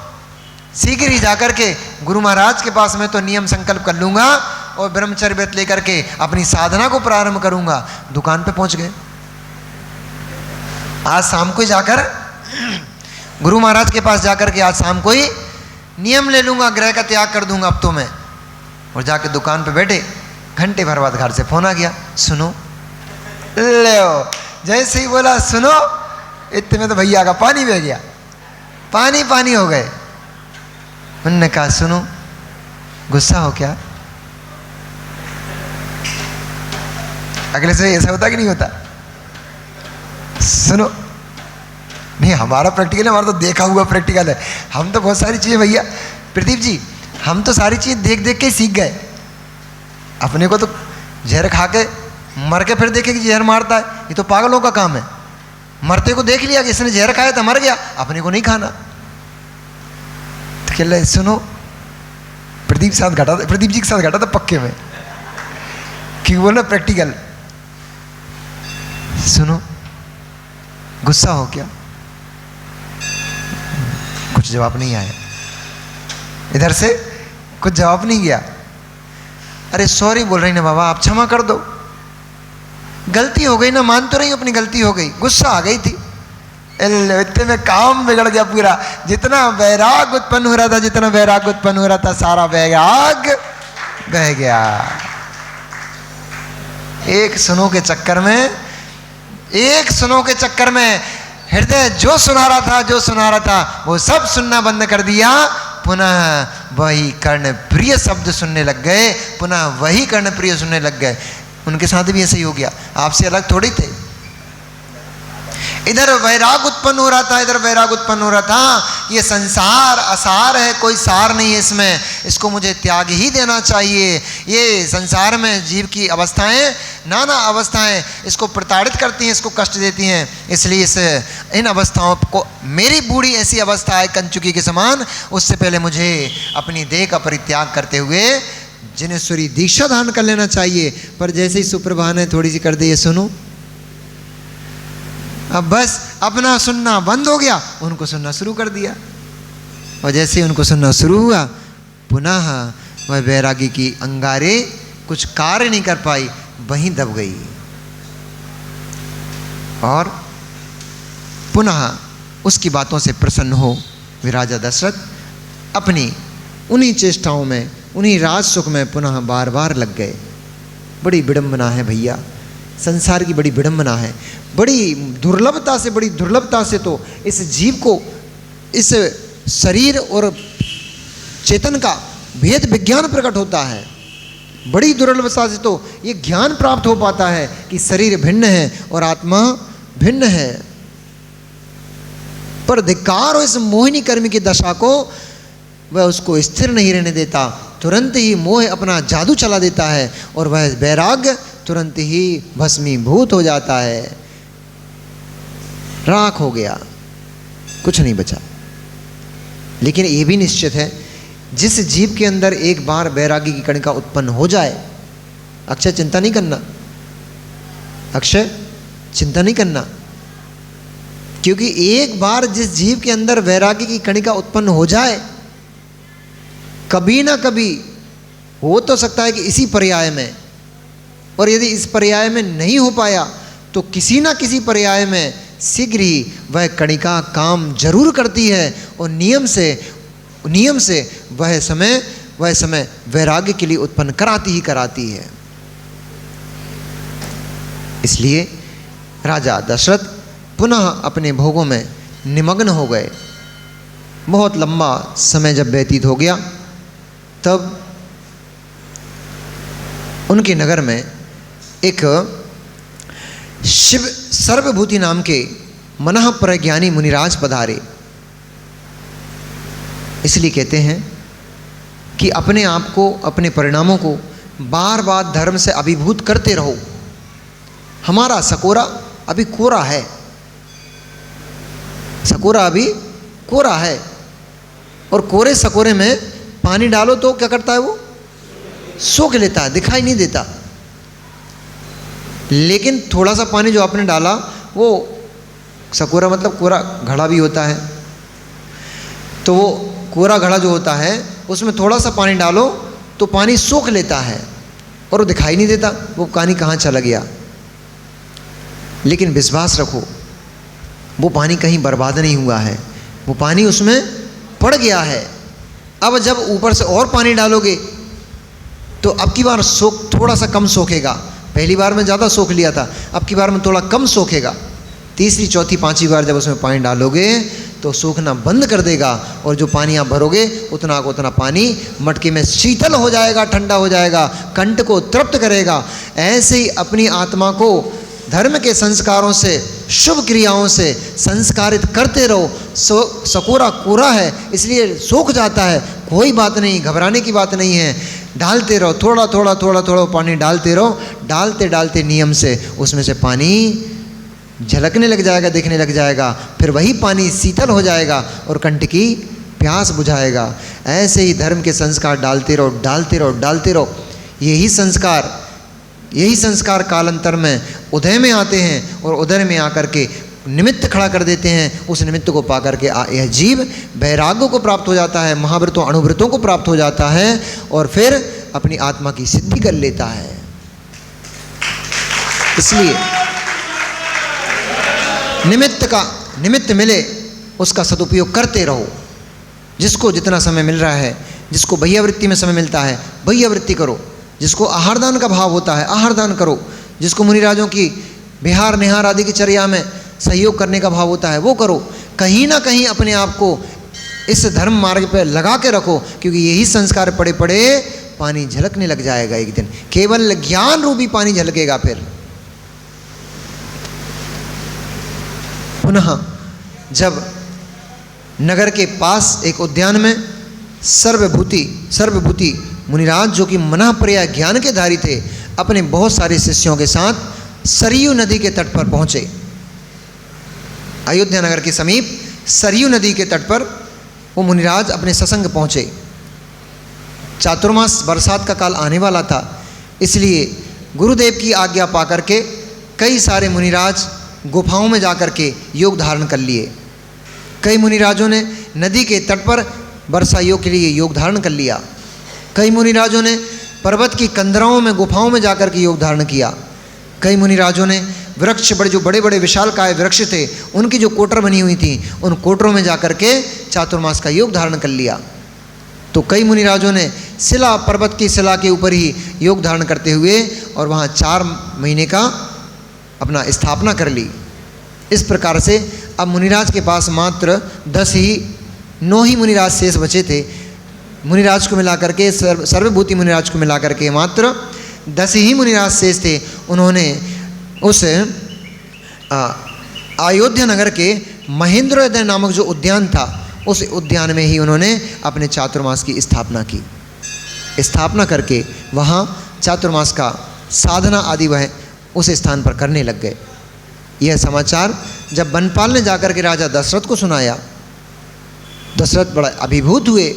शीघ्र ही जाकर के गुरु महाराज के पास में तो नियम संकल्प कर लूँगा और ब्रह्मचर्य व्रत लेकर के अपनी साधना को प्रारंभ करूँगा। दुकान पे पहुँच गए। आज शाम को ही जाकर गुरु महाराज के पास जाकर के आज शाम को ही नियम ले लूँगा, ग्रह का त्याग कर दूँगा अब तो मैं। और जाके दुकान पे बैठे, घंटे भर बाद घर से फोन आ गया, सुनो। ले जैसे ही बोला सुनो, इतने में तो भैया का पानी बह गया, पानी पानी हो गए। उन्होंने कहा सुनो, गुस्सा हो क्या? अगले से ऐसा होता कि नहीं होता? सुनो, नहीं हमारा प्रैक्टिकल है, हमारा तो देखा हुआ प्रैक्टिकल है। हम तो बहुत सारी चीज़ें भैया प्रदीप जी, हम तो सारी चीज़ देख देख के ही सीख गए। अपने को तो जहर खा के मर के फिर देखे कि जहर मारता है, ये तो पागलों का काम है। मरते को देख लिया कि इसने जहर खाया था मर गया, अपने को नहीं खाना। तो क्या सुनो, प्रदीप जी के साथ घटा था पक्के में, क्यों बोला प्रैक्टिकल। सुनो, गुस्सा हो क्या? कुछ जवाब नहीं आया, इधर से कुछ जवाब नहीं गया। अरे सॉरी बोल रही ना बाबा, आप क्षमा कर दो, गलती हो गई ना, मान तो रही अपनी गलती हो गई, गुस्सा आ गई थी, इतने में काम बिगड़ गया पूरा। जितना वैराग उत्पन्न हो रहा था, जितना वैराग उत्पन्न हो रहा था, सारा वैराग बह गया। एक सुनो के चक्कर में हृदय जो सुना रहा था वो सब सुनना बंद कर दिया। पुनः वही कर्ण प्रिय शब्द सुनने लग गए, पुनः वही कर्ण प्रिय सुनने लग गए। उनके साथ भी ऐसे ही हो गया, आपसे अलग थोड़ी थे। इधर वैराग उत्पन्न हो रहा था, ये संसार असार है, कोई सार नहीं है इसमें, इसको मुझे त्याग ही देना चाहिए। ये संसार में जीव की अवस्थाएं, नाना अवस्थाएं इसको प्रताड़ित करती हैं, इसको कष्ट देती हैं। इसलिए इन अवस्थाओं को, मेरी बूढ़ी ऐसी अवस्था है कंचुकी के समान, उससे पहले मुझे अपनी देह का परित्याग करते हुए जिनेश्वरी दीक्षा धारण कर लेना चाहिए। पर जैसे ही सुप्रभा ने थोड़ी सी कर दी, ये सुनो, अब बस अपना सुनना बंद हो गया, उनको सुनना शुरू कर दिया। और जैसे उनको सुनना शुरू हुआ, पुनः वह वैरागी की अंगारे कुछ कार्य नहीं कर पाई, वहीं दब गई। और पुनः उसकी बातों से प्रसन्न हो राजा दशरथ अपनी उन्हीं चेष्टाओं में, उन्हीं राज सुख में पुनः बार बार लग गए। बड़ी विडंबना है भैया, संसार की बड़ी विडंबना है। बड़ी दुर्लभता से तो इस जीव को, इस शरीर और चेतन का भेद विज्ञान प्रकट होता है। बड़ी दुर्लभता से तो ये ज्ञान प्राप्त हो पाता है कि शरीर भिन्न है और आत्मा भिन्न है। पर धिक्कार हो इस मोहिनी कर्म की दशा को, वह उसको स्थिर नहीं रहने देता, तुरंत ही मोह अपना जादू चला देता है और वह वैराग्य तुरंत ही भस्मीभूत हो जाता है, राख हो गया, कुछ नहीं बचा। लेकिन ये भी निश्चित है, जिस जीव के अंदर एक बार वैरागी की कणिका उत्पन्न हो जाए, अक्षय चिंता नहीं करना, क्योंकि एक बार जिस जीव के अंदर वैरागी की कणिका उत्पन्न हो जाए, कभी ना कभी हो तो सकता है कि इसी पर्याय में, और यदि इस पर्याय में नहीं हो पाया तो किसी ना किसी पर्याय में शीघ्र ही वह कणिका काम जरूर करती है और नियम से वह समय वैराग्य के लिए उत्पन्न कराती है। इसलिए राजा दशरथ पुनः अपने भोगों में निमग्न हो गए। बहुत लंबा समय जब व्यतीत हो गया, तब उनके नगर में एक शिव सर्वभूति नाम के मनः प्रज्ञानी मुनिराज पधारे। इसलिए कहते हैं कि अपने आप को, अपने परिणामों को बार बार धर्म से अभिभूत करते रहो। हमारा सकोरा अभी कोरा है, और कोरे सकोरे में पानी डालो तो क्या करता है, वो सोख लेता है, दिखाई नहीं देता। लेकिन थोड़ा सा पानी जो आपने डाला, वो सकोरा मतलब कोरा घड़ा भी होता है, तो वो कोरा घड़ा जो होता है उसमें थोड़ा सा पानी डालो तो पानी सोख लेता है और वो दिखाई नहीं देता वो पानी कहाँ चला गया। लेकिन विश्वास रखो, वो पानी कहीं बर्बाद नहीं हुआ है, वो पानी उसमें पड़ गया है। अब जब ऊपर से और पानी डालोगे तो अब की बार थोड़ा सा कम सोखेगा। पहली बार में ज़्यादा सोख लिया था, अब की बार में थोड़ा कम सोखेगा। तीसरी चौथी पांचवी बार जब उसमें पानी डालोगे तो सूखना बंद कर देगा, और जो पानी आप भरोगे उतना को उतना पानी मटके में शीतल हो जाएगा, ठंडा हो जाएगा, कंठ को तृप्त करेगा। ऐसे ही अपनी आत्मा को धर्म के संस्कारों से, शुभ क्रियाओं से संस्कारित करते रहो। सकोरा कोरा है इसलिए सूख जाता है, कोई बात नहीं, घबराने की बात नहीं है। डालते रहो, थोड़ा थोड़ा थोड़ा थोड़ा पानी डालते रहो, डालते डालते नियम से उसमें से पानी झलकने लग जाएगा, दिखने लग जाएगा। फिर वही पानी शीतल हो जाएगा और कंठ की प्यास बुझाएगा। ऐसे ही धर्म के संस्कार डालते रहो, डालते रहो, डालते रहो। यही संस्कार कालांतर में उदय में आते हैं, और उदय में आकर के निमित्त खड़ा कर देते हैं। उस निमित्त को पा करके यह जीव वैराग्य को प्राप्त हो जाता है, महाव्रतों अणुव्रतों को प्राप्त हो जाता है, और फिर अपनी आत्मा की सिद्धि कर लेता है। इसलिए निमित्त मिले उसका सदुपयोग करते रहो। जिसको जितना समय मिल रहा है, जिसको भैयावृत्ति में समय मिलता है भैयावृत्ति करो, जिसको आहार दान का भाव होता है आहार दान करो, जिसको मुनिराजों की बिहार निहार आदि की चर्या में सहयोग करने का भाव होता है वो करो। कहीं ना कहीं अपने आप को इस धर्म मार्ग पर लगा के रखो, क्योंकि यही संस्कार पड़े पड़े पानी झलकने लग जाएगा एक दिन। केवल ज्ञान रूपी पानी झलकेगा। फिर पुनः जब नगर के पास एक उद्यान में सर्वभूति मुनिराज, जो कि मनःपर्या ज्ञान के धारी थे, अपने बहुत सारे शिष्यों के साथ सरयू नदी के तट पर पहुंचे। अयोध्या नगर के समीप सरयू नदी के तट पर वो मुनिराज अपने सत्संग पहुंचे। चातुर्मास बरसात का काल आने वाला था, इसलिए गुरुदेव की आज्ञा पाकर के कई सारे मुनिराज गुफाओं में जाकर के योग धारण कर लिए। कई मुनिराजों ने नदी के तट पर वर्षा योग के लिए योग धारण कर लिया। कई मुनिराजों ने पर्वत की कंदराओं में गुफाओं में जाकर के योग धारण किया। कई मुनिराजों ने वृक्ष जो बड़े बड़े विशालकाय वृक्ष थे उनकी जो कोटर बनी हुई थी उन कोटरों में जाकर के चातुर्मास का योग धारण कर लिया। तो कई मुनिराजों ने पर्वत की शिला के ऊपर ही योग धारण करते हुए और वहाँ 4 महीने का अपना स्थापना कर ली। इस प्रकार से अब मुनिराज के पास मात्र 9 ही मुनिराज शेष बचे थे। मुनिराज को मिलाकर के सर्वभूति मुनिराज को मिलाकर के मात्र 10 ही मुनिराज शेष थे। उन्होंने उस अयोध्या नगर के महेंद्रोदय नामक जो उद्यान था उस उद्यान में ही उन्होंने अपने चातुर्मास की स्थापना की। स्थापना करके वहाँ चातुर्मास का साधना आदि वह उस स्थान पर करने लग गए। यह समाचार जब बनपाल ने जाकर के राजा दशरथ को सुनाया, दशरथ बड़ा अभिभूत हुए।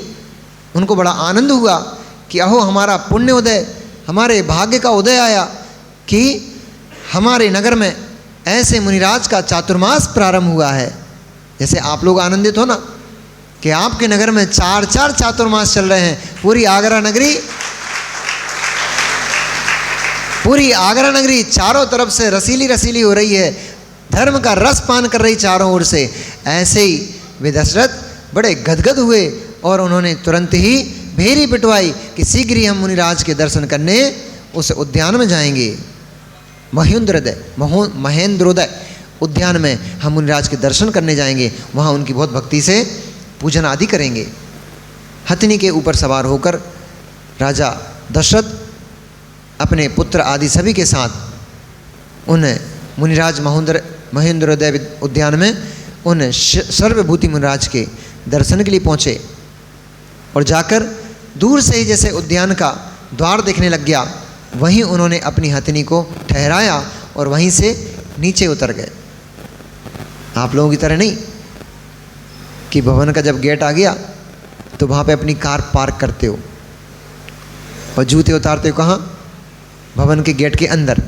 उनको बड़ा आनंद हुआ कि अहो हमारा पुण्य उदय, हमारे भाग्य का उदय आया कि हमारे नगर में ऐसे मुनिराज का चातुर्मास प्रारंभ हुआ है। जैसे आप लोग आनंदित हो ना कि आपके नगर में 4 चातुर्मास चल रहे हैं। पूरी आगरा नगरी चारों तरफ से रसीली हो रही है, धर्म का रस पान कर रही चारों ओर से। ऐसे ही वे दशरथ बड़े गदगद हुए और उन्होंने तुरंत ही भेरी पिटवाई कि शीघ्र ही हम मुनिराज के दर्शन करने उस उद्यान में जाएंगे। महेंद्रोदय उद्यान में हम मुनिराज के दर्शन करने जाएंगे, वहाँ उनकी बहुत भक्ति से पूजन आदि करेंगे। हथनी के ऊपर सवार होकर राजा दशरथ अपने पुत्र आदि सभी के साथ उन मुनिराज महेंद्रोदय उद्यान में उन सर्वभूति मुनिराज के दर्शन के लिए पहुँचे। और जाकर दूर से ही जैसे उद्यान का द्वार देखने लग गया, वहीं उन्होंने अपनी हथनी को ठहराया और वहीं से नीचे उतर गए। आप लोगों की तरह नहीं कि भवन का जब गेट आ गया तो वहाँ पे अपनी कार पार्क करते हो और जूते उतारते हो कहाँ? भवन के गेट के अंदर,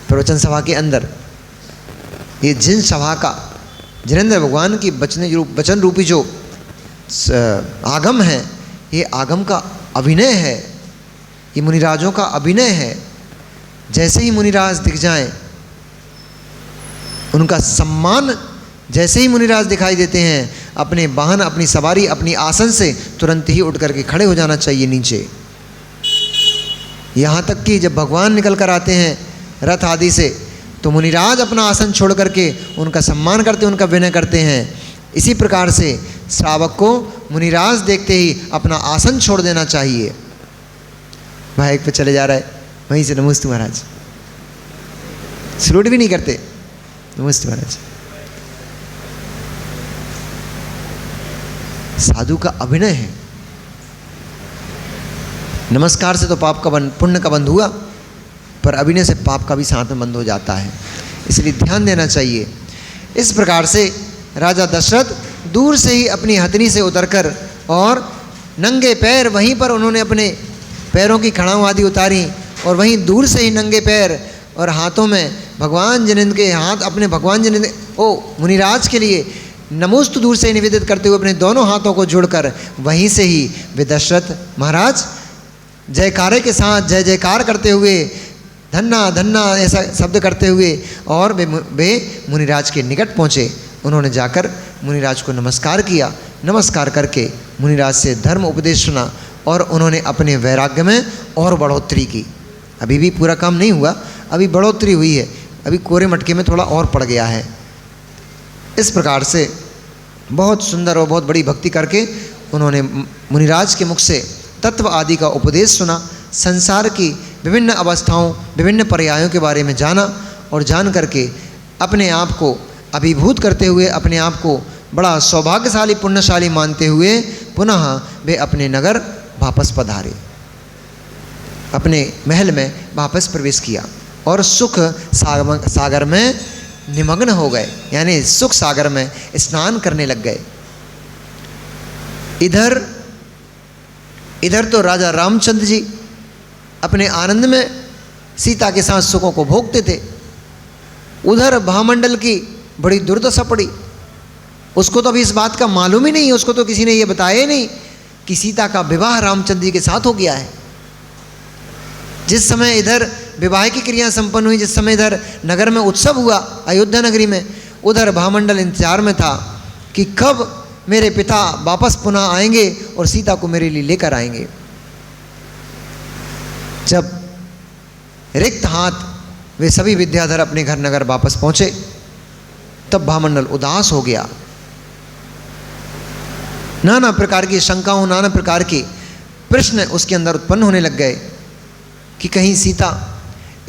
प्रवचन सभा के अंदर। ये जिन सभा का जिनेंद्र भगवान की वचन रूपी जो आगम है, ये आगम का अभिनय है, ये मुनिराजों का अभिनय है। जैसे ही मुनिराज दिख जाएं, उनका सम्मान, जैसे ही मुनिराज दिखाई देते हैं, अपने वाहन, अपनी सवारी, अपनी आसन से तुरंत ही उठ करके खड़े हो जाना चाहिए नीचे। यहाँ तक कि जब भगवान निकल कर आते हैं रथ आदि से, तो मुनिराज अपना आसन छोड़ करके उनका सम्मान करते, उनका विनय करते हैं। इसी प्रकार से श्रावक को मुनिराज देखते ही अपना आसन छोड़ देना चाहिए। भाई एक पे चले जा रहा है, वहीं से नमस्ते महाराज, सलूट भी नहीं करते, नमस्ते महाराज। साधु का अभिनय है। नमस्कार से तो पाप का बंध, पुण्य का बंध हुआ, पर अभिनय से पाप का भी साथ में बंद हो जाता है, इसलिए ध्यान देना चाहिए। इस प्रकार से राजा दशरथ दूर से ही अपनी हथनी से उतरकर और नंगे पैर वहीं पर उन्होंने अपने पैरों की खड़ाऊ आदि उतारी और वहीं दूर से ही नंगे पैर और हाथों में भगवान जिनेंद्र के हाथ, अपने भगवान जिनेंद्र मुनिराज के लिए नमोस्तु दूर से ही निवेदित करते हुए अपने दोनों हाथों को जोड़कर वहीं से ही वे दशरथ महाराज जयकारे के साथ जय जयकार करते हुए, धन्ना धन्ना ऐसा शब्द करते हुए और वे मुनिराज के निकट पहुँचे। उन्होंने जाकर मुनिराज को नमस्कार किया। नमस्कार करके मुनिराज से धर्म उपदेश सुना और उन्होंने अपने वैराग्य में और बढ़ोतरी की। अभी भी पूरा काम नहीं हुआ, अभी बढ़ोतरी हुई है, अभी कोरे मटके में थोड़ा और पड़ गया है। इस प्रकार से बहुत सुंदर और बहुत बड़ी भक्ति करके उन्होंने मुनिराज के मुख से तत्व आदि का उपदेश सुना, संसार की विभिन्न अवस्थाओं, विभिन्न पर्यायों के बारे में जाना और जान करके अपने आप को अभिभूत करते हुए, अपने आप को बड़ा सौभाग्यशाली पुण्यशाली मानते हुए पुनः वे अपने नगर वापस पधारे, अपने महल में वापस प्रवेश किया और सुख सागर में निमग्न हो गए, यानी सुख सागर में स्नान करने लग गए। इधर तो राजा रामचंद्र जी अपने आनंद में सीता के साथ सुखों को भोगते थे, उधर भामंडल की बड़ी दुर्दशा पड़ी। उसको तो अभी इस बात का मालूम ही नहीं है, उसको तो किसी ने ये बताया ही नहीं कि सीता का विवाह रामचंद्र जी के साथ हो गया है। जिस समय इधर विवाह की क्रिया संपन्न हुई, जिस समय इधर नगर में उत्सव हुआ अयोध्या नगरी में, उधर भामंडल इंतजार में था कि कब मेरे पिता वापस पुनः आएंगे और सीता को मेरे लिए लेकर आएंगे। जब रिक्त हाथ वे सभी विद्याधर अपने घर नगर वापस पहुंचे, तब भामंडल उदास हो गया। नाना प्रकार की शंकाओं, नाना प्रकार के प्रश्न उसके अंदर उत्पन्न होने लग गए कि कहीं सीता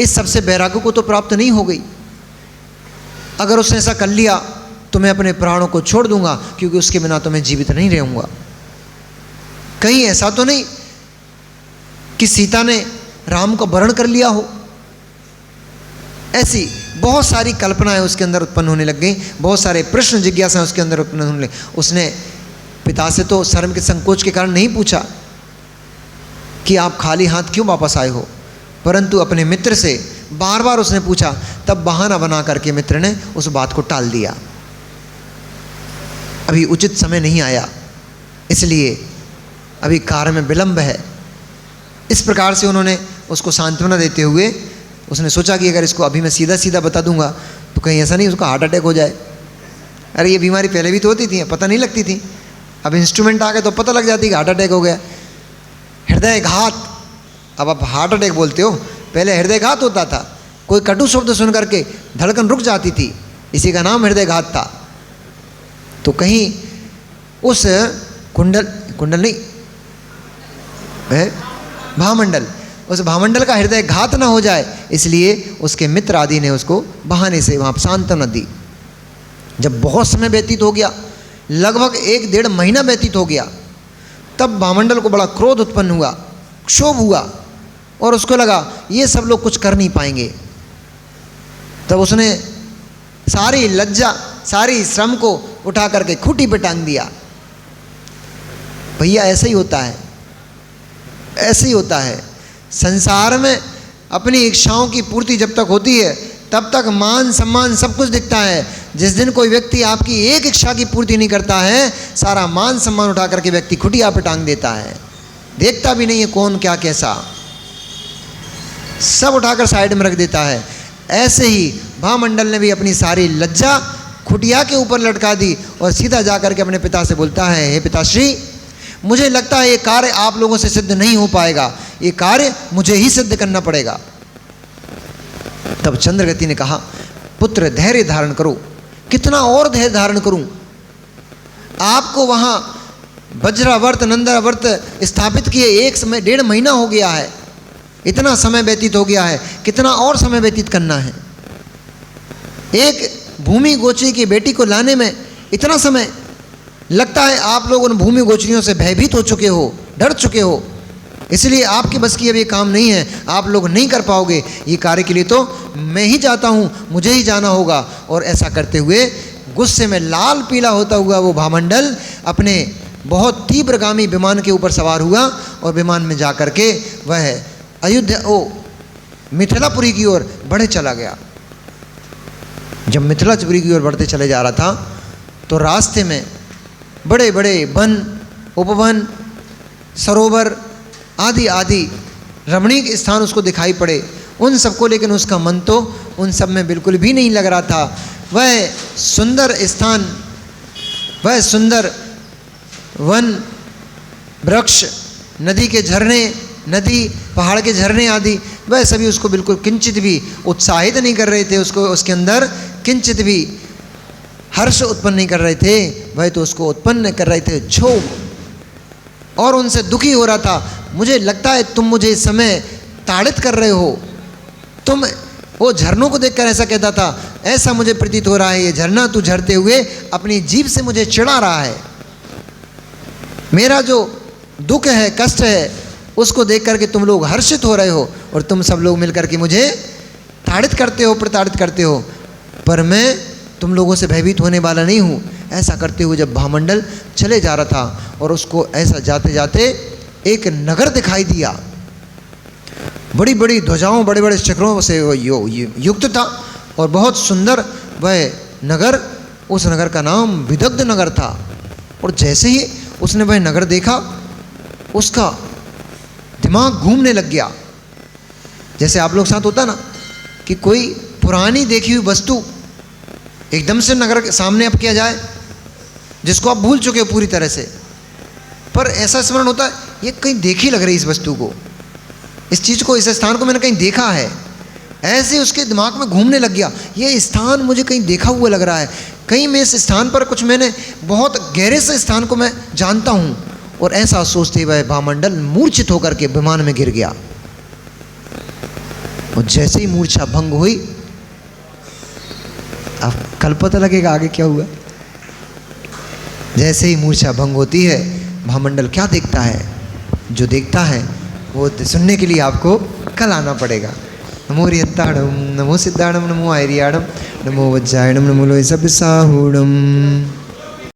इस सबसे वैराग्य को तो प्राप्त नहीं हो गई। अगर उसने ऐसा कर लिया तो मैं अपने प्राणों को छोड़ दूंगा, क्योंकि उसके बिना तो मैं जीवित नहीं रहूंगा। कहीं ऐसा तो नहीं कि सीता ने राम को वरण कर लिया हो। ऐसी बहुत सारी कल्पनाएं उसके अंदर उत्पन्न होने लग गई, बहुत सारे प्रश्न जिज्ञासाएं उसके अंदर उत्पन्न होने लगी। उसने पिता से तो शर्म के संकोच के कारण नहीं पूछा कि आप खाली हाथ क्यों वापस आए हो, परंतु अपने मित्र से बार बार उसने पूछा। तब बहाना बना करके मित्र ने उस बात को टाल दिया, अभी उचित समय नहीं आया, इसलिए अभी कार्य में विलंब है। इस प्रकार से उन्होंने उसको सांत्वना देते हुए उसने सोचा कि अगर इसको अभी मैं सीधा सीधा बता दूंगा तो कहीं ऐसा नहीं उसका हार्ट अटैक हो जाए। अरे ये बीमारी पहले भी तो होती थी, पता नहीं लगती थी, अब इंस्ट्रूमेंट आ गए तो पता लग जाती कि हार्ट अटैक हो गया। हृदयघात, अब आप हार्ट अटैक बोलते हो, पहले हृदयघात होता था। कोई कटु शब्द सुन करके धड़कन रुक जाती थी, इसी का नाम हृदयघात था। तो कहीं उस कुंडल नहीं है भामंडल, उस भामंडल का हृदय घात ना हो जाए, इसलिए उसके मित्र आदि ने उसको बहाने से वहाँ सांत्वना दी। जब बहुत समय व्यतीत हो गया, लगभग 1-1.5 महीना व्यतीत हो गया, तब भामंडल को बड़ा क्रोध उत्पन्न हुआ, क्षोभ हुआ और उसको लगा ये सब लोग कुछ कर नहीं पाएंगे। तब उसने सारी लज्जा, सारी श्रम को उठा करके खूंटी पे टांग दिया। भैया ऐसे ही होता है, ऐसे ही होता है। संसार में अपनी इच्छाओं की पूर्ति जब तक होती है तब तक मान सम्मान सब कुछ दिखता है। जिस दिन कोई व्यक्ति आपकी एक इच्छा की पूर्ति नहीं करता है, सारा मान सम्मान उठा करके व्यक्ति खुटिया पे टांग देता है, देखता भी नहीं है कौन क्या कैसा, सब उठाकर साइड में रख देता है। ऐसे ही भामंडल ने भी अपनी सारी लज्जा खुटिया के ऊपर लटका दी और सीधा जाकर के अपने पिता से बोलता है, हे पिताश्री, मुझे लगता है ये कार्य आप लोगों से सिद्ध नहीं हो पाएगा, ये कार्य मुझे ही सिद्ध करना पड़ेगा। तब चंद्रगति ने कहा, पुत्र धैर्य धारण करो। कितना और धैर्य धारण करूं? आपको वहां वज्रावर्त नंदावर्त स्थापित किए 1.5 महीना हो गया है, इतना समय व्यतीत हो गया है, कितना और समय व्यतीत करना है? एक भूमि गोचरी की बेटी को लाने में इतना समय लगता है। आप लोग उन भूमि गोचरियों से भयभीत हो चुके हो, डर चुके हो, इसलिए आपके बस की अब ये काम नहीं है, आप लोग नहीं कर पाओगे। ये कार्य के लिए तो मैं ही जाता हूँ, मुझे ही जाना होगा। और ऐसा करते हुए गुस्से में लाल पीला होता हुआ वो भामंडल अपने बहुत तीव्रगामी विमान के ऊपर सवार हुआ और विमान में जा कर के वह अयोध्या मिथिलापुरी की ओर बढ़े चला गया। जब मिथिलापुरी की ओर बढ़ते चले जा रहा था तो रास्ते में बड़े बड़े वन, उपवन, सरोवर आदि आदि रमणीक स्थान उसको दिखाई पड़े। उन सबको लेकिन उसका मन तो उन सब में बिल्कुल भी नहीं लग रहा था। वह सुंदर स्थान, वह सुंदर वन, वृक्ष, नदी के झरने, नदी पहाड़ के झरने आदि, वह सभी उसको बिल्कुल किंचित भी उत्साहित नहीं कर रहे थे। उसको उसके अंदर किंचित भी हर्ष उत्पन्न नहीं कर रहे थे, वह तो उसको उत्पन्न कर रहे थे क्षोभ। और उनसे दुखी हो रहा था। मुझे लगता है तुम मुझे इस समय ताड़ित कर रहे हो। तुम वो झरनों को देखकर ऐसा कहता था, ऐसा मुझे प्रतीत हो रहा है ये झरना तू झरते हुए अपनी जीभ से मुझे चिढ़ा रहा है। मेरा जो दुख है, कष्ट है, उसको देख करके तुम लोग हर्षित हो रहे हो और तुम सब लोग मिलकर के मुझे ताड़ित करते हो, प्रताड़ित करते हो, पर मैं तुम लोगों से भयभीत होने वाला नहीं हूँ। ऐसा करते हुए जब भामंडल चले जा रहा था और उसको ऐसा जाते जाते एक नगर दिखाई दिया, बड़ी बड़ी ध्वजाओं, बड़े बड़े चक्रों से युक्त था और बहुत सुंदर वह नगर, उस नगर का नाम विदग्ध नगर था। और जैसे ही उसने वह नगर देखा, उसका दिमाग घूमने लग गया। जैसे आप लोग साथ होता ना कि कोई पुरानी देखी हुई वस्तु एकदम से नगर के सामने अब किया जाए, जिसको आप भूल चुके हो पूरी तरह से, पर ऐसा स्मरण होता है ये कहीं देखी लग रही, इस वस्तु को, इस चीज़ को, इस स्थान को मैंने कहीं देखा है। ऐसे उसके दिमाग में घूमने लग गया, ये स्थान मुझे कहीं देखा हुआ लग रहा है, कहीं मैं इस स्थान पर कुछ, मैंने बहुत गहरे से स्थान को मैं जानता हूँ। और ऐसा सोचते हुए भामंडल मूर्छित होकर के विमान में गिर गया। और जैसे ही मूर्छा भंग हुई, अब कल पता लगेगा आगे क्या हुआ। जैसे ही मूर्छा भंग होती है, भामंडल क्या देखता है? जो देखता है वो सुनने के लिए आपको कल आना पड़ेगा। नमो रियत्ताड़म, नमो सिद्धाड़म, नमो आयरियाड़म, नमो वज्रायणम, नमो लोय सब साहूड़म।